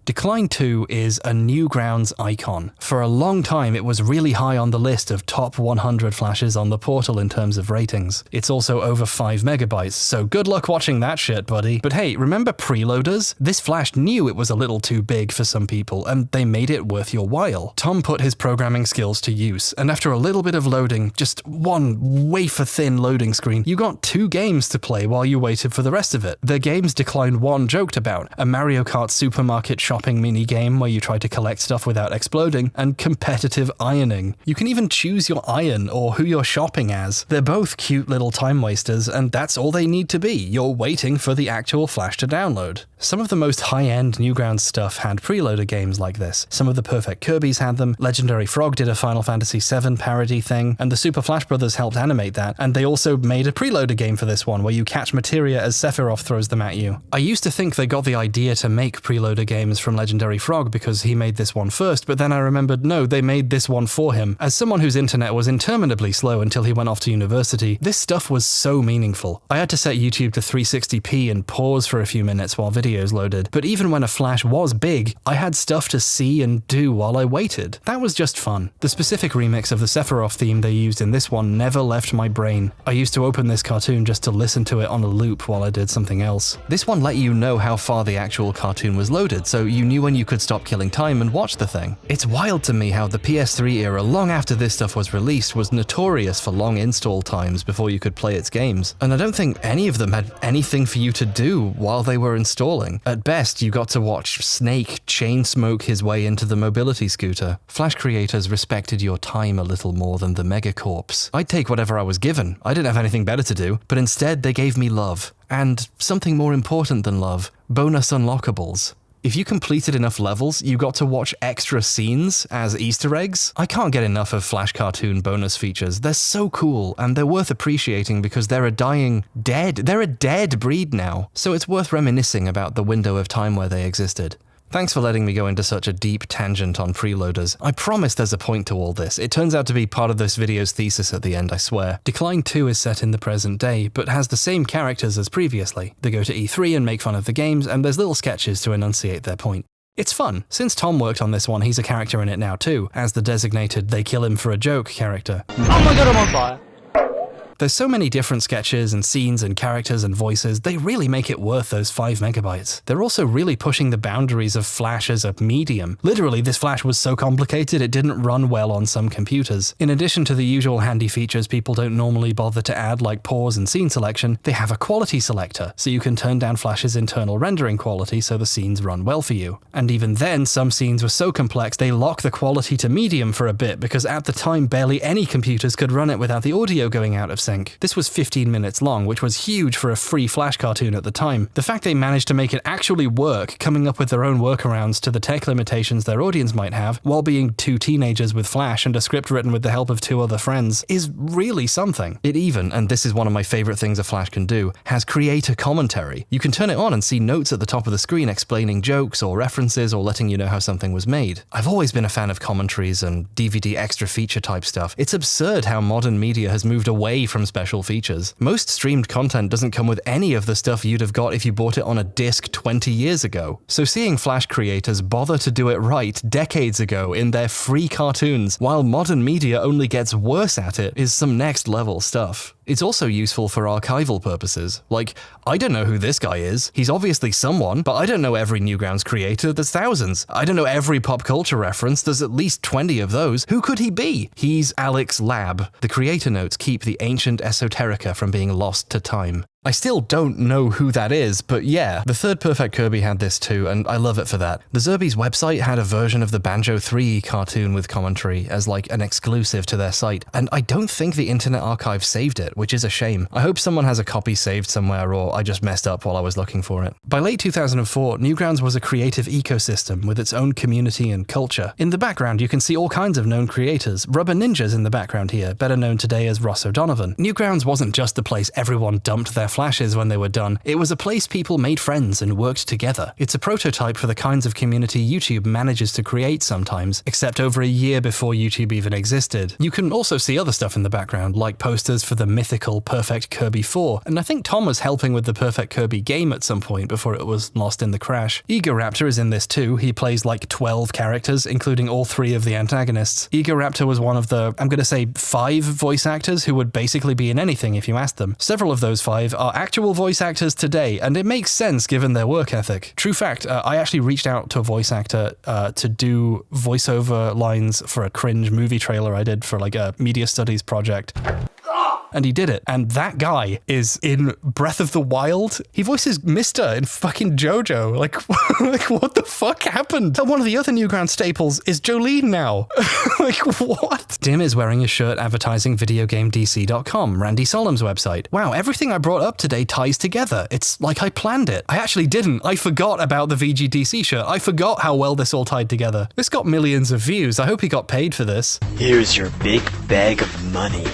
Decline 2 is a Newgrounds icon. For a long time, it was really high on the list of top 100 Flashes on the portal in terms of ratings. It's also over 5 megabytes, so good luck watching that shit, buddy. But hey, remember preloaders? This Flash knew it was a little too big for some people, and they made it worth your while. Tom put his programming skills to use, and after a little bit of loading, just one wafer-thin loading screen, you got 2 games to play while you waited for the rest of it. The games Decline 1 joked about, a Mario Kart supermarket shopping mini-game where you try to collect stuff without exploding, and competitive ironing. You can even choose your iron or who you're shopping as. They're both cute little time wasters, and that's all they need to be. You're waiting for the actual Flash to download. Some of the most high-end Newgrounds stuff had preloader games like this. Some of the Perfect Kirbys had them, Legendary Frog did a Final Fantasy VII parody thing, and the Super Flash Brothers helped animate that, and they also made a preloader game for this one where you catch materia as Sephiroth throws them at you. I used to think they got the idea to make preloader games from Legendary Frog because he made this one first, but then I remembered no, they made this one for him. As someone whose internet was interminably slow until he went off to university, this stuff was so meaningful. I had to set YouTube to 360p and pause for a few minutes while videos loaded, but even when a Flash was big, I had stuff to see and do while I waited. That was just fun. The specific remix of the Sephiroth theme they used in this one never left my brain. I used to open this cartoon just to listen to it on a loop while I did something else. This one let you know how far the actual cartoon was loaded, so you knew when you could stop killing time and watch the thing. It's wild to me how the PS3 era, long after this stuff was released, was notorious for long install times before you could play its games, and I don't think any of them had anything for you to do while they were installing. At best, you got to watch Snake chain smoke his way into the mobility scooter. Flash creators respected your time a little more than the megacorps. I'd take whatever I was given. I didn't have anything better to do, but instead they gave me love. And something more important than love, bonus unlockables. If you completed enough levels, you got to watch extra scenes as Easter eggs. I can't get enough of Flash cartoon bonus features. They're so cool, and they're worth appreciating because they're a dead breed now. So it's worth reminiscing about the window of time where they existed. Thanks for letting me go into such a deep tangent on preloaders. I promise there's a point to all this. It turns out to be part of this video's thesis at the end, I swear. Decline 2 is set in the present day, but has the same characters as previously. They go to E3 and make fun of the games, and there's little sketches to enunciate their point. It's fun. Since Tom worked on this one, he's a character in it now too, as the designated they kill him for a joke character. Oh my god, I'm on fire! There's so many different sketches and scenes and characters and voices, they really make it worth those 5 megabytes. They're also really pushing the boundaries of Flash as a medium. Literally, this Flash was so complicated it didn't run well on some computers. In addition to the usual handy features people don't normally bother to add like pause and scene selection, they have a quality selector, so you can turn down Flash's internal rendering quality so the scenes run well for you. And even then, some scenes were so complex they lock the quality to medium for a bit because at the time barely any computers could run it without the audio going out of sync. This was 15 minutes long, which was huge for a free Flash cartoon at the time. The fact they managed to make it actually work, coming up with their own workarounds to the tech limitations their audience might have, while being 2 teenagers with Flash and a script written with the help of 2 other friends, is really something. It even, and this is one of my favorite things a Flash can do, has creator commentary. You can turn it on and see notes at the top of the screen explaining jokes or references or letting you know how something was made. I've always been a fan of commentaries and DVD extra feature type stuff. It's absurd how modern media has moved away from special features. Most streamed content doesn't come with any of the stuff you'd have got if you bought it on a disc 20 years ago. So seeing Flash creators bother to do it right decades ago in their free cartoons, while modern media only gets worse at it, is some next level stuff. It's also useful for archival purposes. Like, I don't know who this guy is. He's obviously someone, but I don't know every Newgrounds creator. There's thousands. I don't know every pop culture reference. There's at least 20 of those. Who could he be? He's Alex Lab. The creator notes keep the ancient esoterica from being lost to time. I still don't know who that is, but yeah, the third Perfect Kirby had this too, and I love it for that. The Zerbies website had a version of the Banjo 3 cartoon with commentary as like an exclusive to their site, and I don't think the Internet Archive saved it, which is a shame. I hope someone has a copy saved somewhere, or I just messed up while I was looking for it. By late 2004, Newgrounds was a creative ecosystem with its own community and culture. In the background, you can see all kinds of known creators. Rubber Ninja's in the background here, better known today as Ross O'Donovan. Newgrounds wasn't just the place everyone dumped their Flashes when they were done. It was a place people made friends and worked together. It's a prototype for the kinds of community YouTube manages to create sometimes, except over a year before YouTube even existed. You can also see other stuff in the background, like posters for the mythical Perfect Kirby 4, and I think Tom was helping with the Perfect Kirby game at some point before it was lost in the crash. Egoraptor is in this too. He plays like 12 characters, including all 3 of the antagonists. Egoraptor was one of the, I'm gonna say 5 voice actors who would basically be in anything if you asked them. Several of those 5 are actual voice actors today, and it makes sense given their work ethic. True fact, I actually reached out to a voice actor to do voiceover lines for a cringe movie trailer I did for like a media studies project. And he did it. And that guy is in Breath of the Wild. He voices Mister in fucking JoJo. Like, like what the fuck happened? And one of the other Newgrounds staples is Jolene now. Like, what? Dim is wearing a shirt advertising videogamedc.com, Randy Solom's website. Wow, everything I brought up today ties together. It's like I planned it. I actually didn't. I forgot about the VGDC shirt. I forgot how well this all tied together. This got millions of views. I hope he got paid for this. Here's your big bag of money.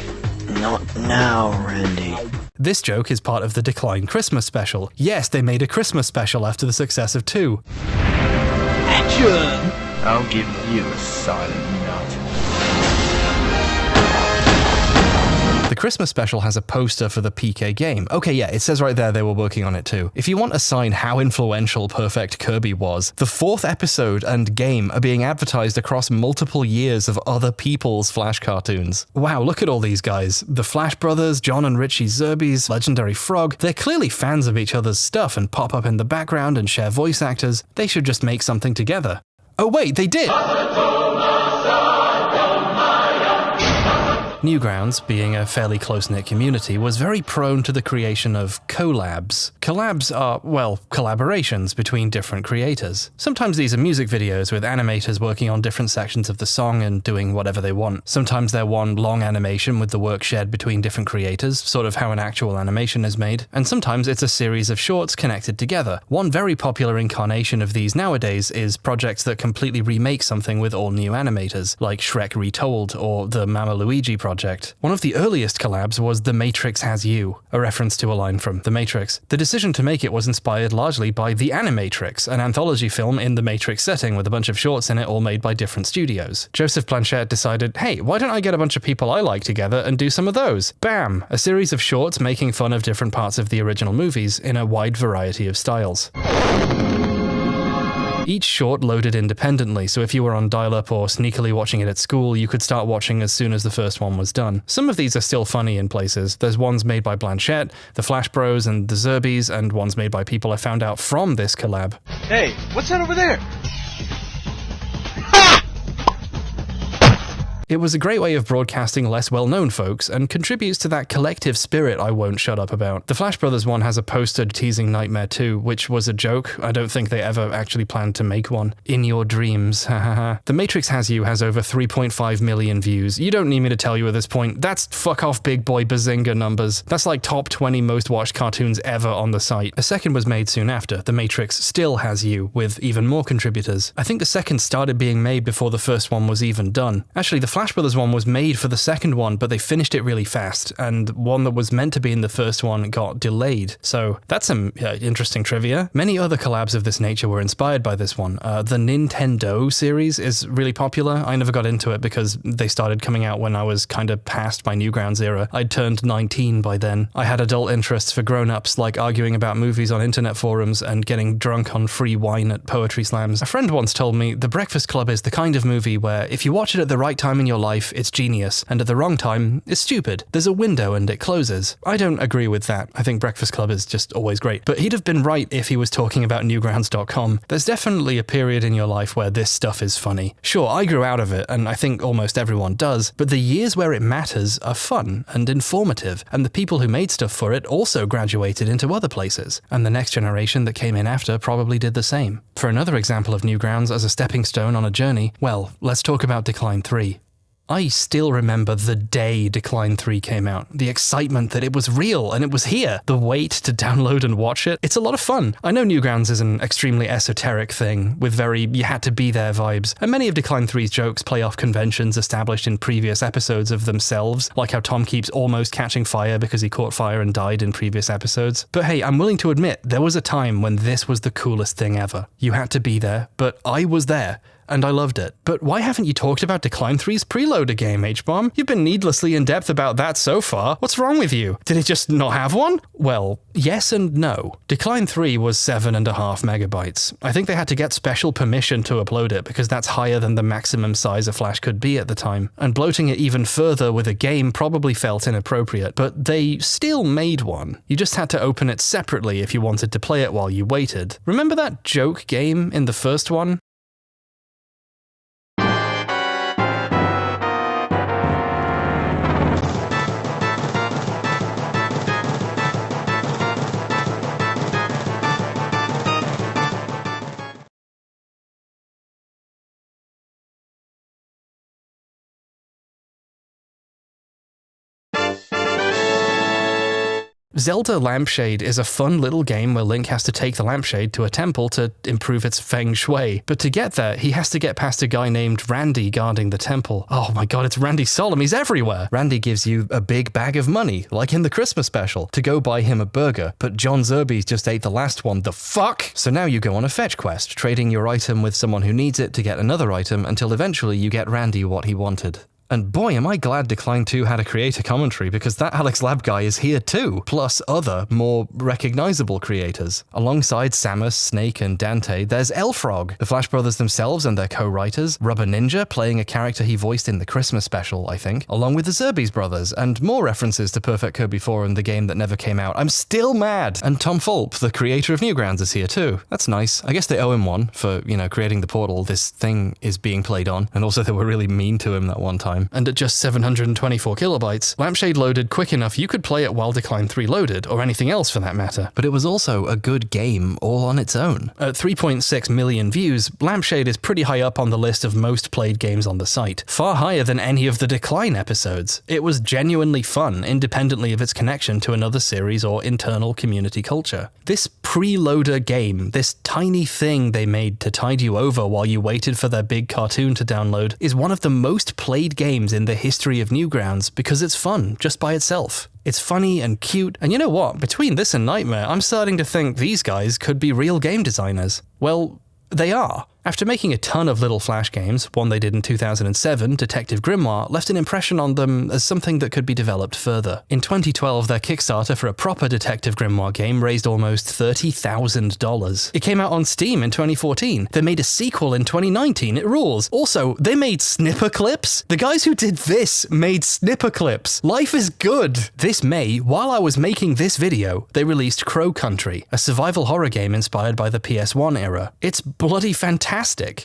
Not now, Randy. This joke is part of the Decline Christmas special. Yes, they made a Christmas special after the success of 2. Action! I'll give you a silent nut. The Christmas special has a poster for the PK game. Okay, yeah, it says right there they were working on it too. If you want a sign how influential Perfect Kirby was, the 4th episode and game are being advertised across multiple years of other people's Flash cartoons. Wow, look at all these guys. The Flash Brothers, John and Richie Zerbies, Legendary Frog. They're clearly fans of each other's stuff and pop up in the background and share voice actors. They should just make something together. Oh wait, they did! Newgrounds, being a fairly close-knit community, was very prone to the creation of collabs. Collabs are, well, collaborations between different creators. Sometimes these are music videos with animators working on different sections of the song and doing whatever they want. Sometimes they're one long animation with the work shared between different creators, sort of how an actual animation is made. And sometimes it's a series of shorts connected together. One very popular incarnation of these nowadays is projects that completely remake something with all new animators, like Shrek Retold or the Mama Luigi project. project. One of the earliest collabs was The Matrix Has You, a reference to a line from The Matrix. The decision to make it was inspired largely by The Animatrix, an anthology film in the Matrix setting with a bunch of shorts in it all made by different studios. Joseph Blanchett decided, hey, why don't I get a bunch of people I like together and do some of those? Bam! A series of shorts making fun of different parts of the original movies in a wide variety of styles. Each short loaded independently, so if you were on dial-up or sneakily watching it at school, you could start watching as soon as the first one was done. Some of these are still funny in places. There's ones made by Blanchett, the Flash Bros, and the Zerbies, and ones made by people I found out from this collab. Hey, what's that over there? It was a great way of broadcasting less well-known folks, and contributes to that collective spirit I won't shut up about. The Flash Brothers one has a poster teasing Nightmare 2, which was a joke. I don't think they ever actually planned to make one. In your dreams, hahaha. The Matrix Has You has over 3.5 million views. You don't need me to tell you at this point, that's fuck off big boy bazinga numbers. That's like top 20 most watched cartoons ever on the site. A second was made soon after, The Matrix Still Has You, with even more contributors. I think the second started being made before the first one was even done. Actually, the Flash Brothers one was made for the second one, but they finished it really fast, and one that was meant to be in the first one got delayed. So that's some interesting trivia. Many other collabs of this nature were inspired by this one. The Nintendo series is really popular. I never got into it because they started coming out when I was kind of past my Newgrounds era. I'd turned 19 by then. I had adult interests for grown-ups, like arguing about movies on internet forums and getting drunk on free wine at poetry slams. A friend once told me, The Breakfast Club is the kind of movie where if you watch it at the right time in your life, it's genius, and at the wrong time, it's stupid. There's a window and it closes. I don't agree with that. I think Breakfast Club is just always great. But he'd have been right if he was talking about Newgrounds.com. There's definitely a period in your life where this stuff is funny. Sure, I grew out of it, and I think almost everyone does, but the years where it matters are fun and informative, and the people who made stuff for it also graduated into other places. And the next generation that came in after probably did the same. For another example of Newgrounds as a stepping stone on a journey, well, let's talk about Decline 3. I still remember the day Decline 3 came out. The excitement that it was real and it was here. The wait to download and watch it. It's a lot of fun. I know Newgrounds is an extremely esoteric thing with very you-had-to-be-there vibes, and many of Decline 3's jokes play off conventions established in previous episodes of themselves, like how Tom keeps almost catching fire because he caught fire and died in previous episodes. But hey, I'm willing to admit, there was a time when this was the coolest thing ever. You had to be there, but I was there. And I loved it. But why haven't you talked about Decline 3's preloader game, H-Bomb? You've been needlessly in depth about that so far. What's wrong with you? Did it just not have one? Well, yes and no. Decline 3 was 7.5 megabytes. I think they had to get special permission to upload it because that's higher than the maximum size a flash could be at the time. And bloating it even further with a game probably felt inappropriate, but they still made one. You just had to open it separately if you wanted to play it while you waited. Remember that joke game in the first one? Zelda Lampshade is a fun little game where Link has to take the lampshade to a temple to improve its feng shui. But to get there, he has to get past a guy named Randy guarding the temple. Oh my god, it's Randy Solomon, he's everywhere! Randy gives you a big bag of money, like in the Christmas special, to go buy him a burger, but John Zerbe's just ate the last one, the fuck? So now you go on a fetch quest, trading your item with someone who needs it to get another item until eventually you get Randy what he wanted. And boy, am I glad Decline 2 had a creator commentary, because that Alex Lab guy is here too, plus other, more recognizable creators. Alongside Samus, Snake, and Dante, there's Elfrog, the Flash Brothers themselves and their co-writers, Rubber Ninja, playing a character he voiced in the Christmas special, I think, along with the Zerbe's brothers, and more references to Perfect Kirby 4 and the game that never came out. I'm still mad! And Tom Fulp, the creator of Newgrounds, is here too. That's nice. I guess they owe him one for, creating the portal this thing is being played on, and also they were really mean to him that one time. And at just 724 kilobytes, Lampshade loaded quick enough you could play it while Decline 3 loaded, or anything else for that matter. But it was also a good game all on its own. At 3.6 million views, Lampshade is pretty high up on the list of most played games on the site, far higher than any of the Decline episodes. It was genuinely fun, independently of its connection to another series or internal community culture. This preloader game, this tiny thing they made to tide you over while you waited for their big cartoon to download, is one of the most played games in the history of Newgrounds because it's fun just by itself. It's funny and cute, and you know what? Between this and Nightmare, I'm starting to think these guys could be real game designers. Well, they are. After making a ton of little Flash games, one they did in 2007, Detective Grimoire, left an impression on them as something that could be developed further. In 2012, their Kickstarter for a proper Detective Grimoire game raised almost $30,000. It came out on Steam in 2014. They made a sequel in 2019. It rules. Also, they made snipper clips. The guys who did this made snipper clips. Life is good. This May, while I was making this video, they released Crow Country, a survival horror game inspired by the PS1 era. It's bloody fantastic.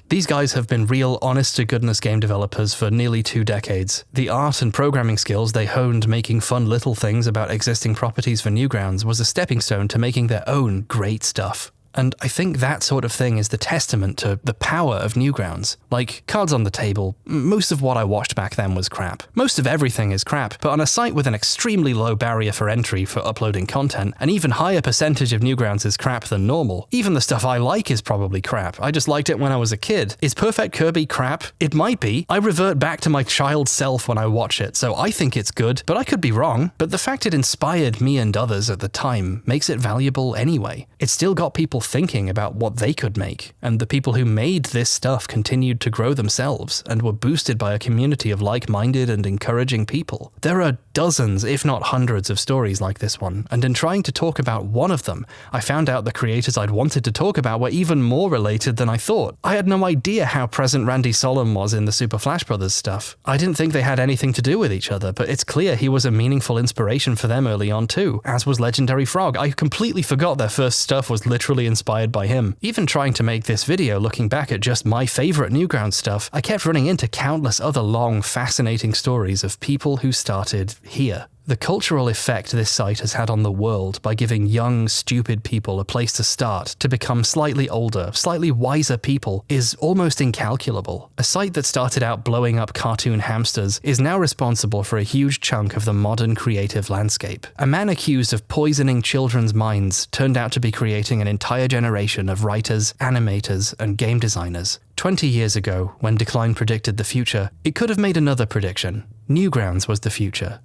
These guys have been real, honest-to-goodness game developers for nearly 2 decades. The art and programming skills they honed making fun little things about existing properties for Newgrounds was a stepping stone to making their own great stuff. And I think that sort of thing is the testament to the power of Newgrounds. Like, cards on the table, most of what I watched back then was crap. Most of everything is crap, but on a site with an extremely low barrier for entry for uploading content, an even higher percentage of Newgrounds is crap than normal. Even the stuff I like is probably crap. I just liked it when I was a kid. Is Perfect Kirby crap? It might be. I revert back to my child self when I watch it, so I think it's good, but I could be wrong. But the fact it inspired me and others at the time makes it valuable anyway. It still got people thinking about what they could make, and the people who made this stuff continued to grow themselves and were boosted by a community of like-minded and encouraging people. There are dozens, if not hundreds, of stories like this one, and in trying to talk about one of them, I found out the creators I'd wanted to talk about were even more related than I thought. I had no idea how present Randy Solomon was in the Super Flash Brothers stuff. I didn't think they had anything to do with each other, but it's clear he was a meaningful inspiration for them early on too, as was Legendary Frog. I completely forgot their first stuff was literally inspired by him. Even trying to make this video looking back at just my favorite Newgrounds stuff, I kept running into countless other long, fascinating stories of people who started here. The cultural effect this site has had on the world by giving young, stupid people a place to start to become slightly older, slightly wiser people is almost incalculable. A site that started out blowing up cartoon hamsters is now responsible for a huge chunk of the modern creative landscape. A man accused of poisoning children's minds turned out to be creating an entire generation of writers, animators, and game designers. 20 years ago, when Decline predicted the future, it could have made another prediction. Newgrounds was the future.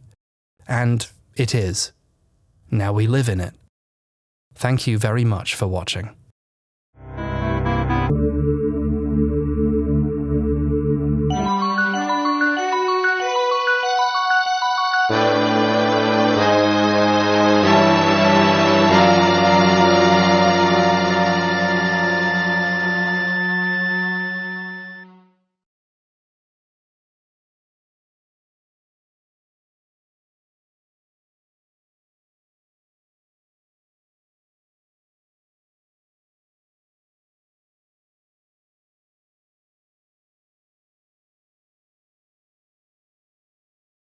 And it is. Now we live in it. Thank you very much for watching.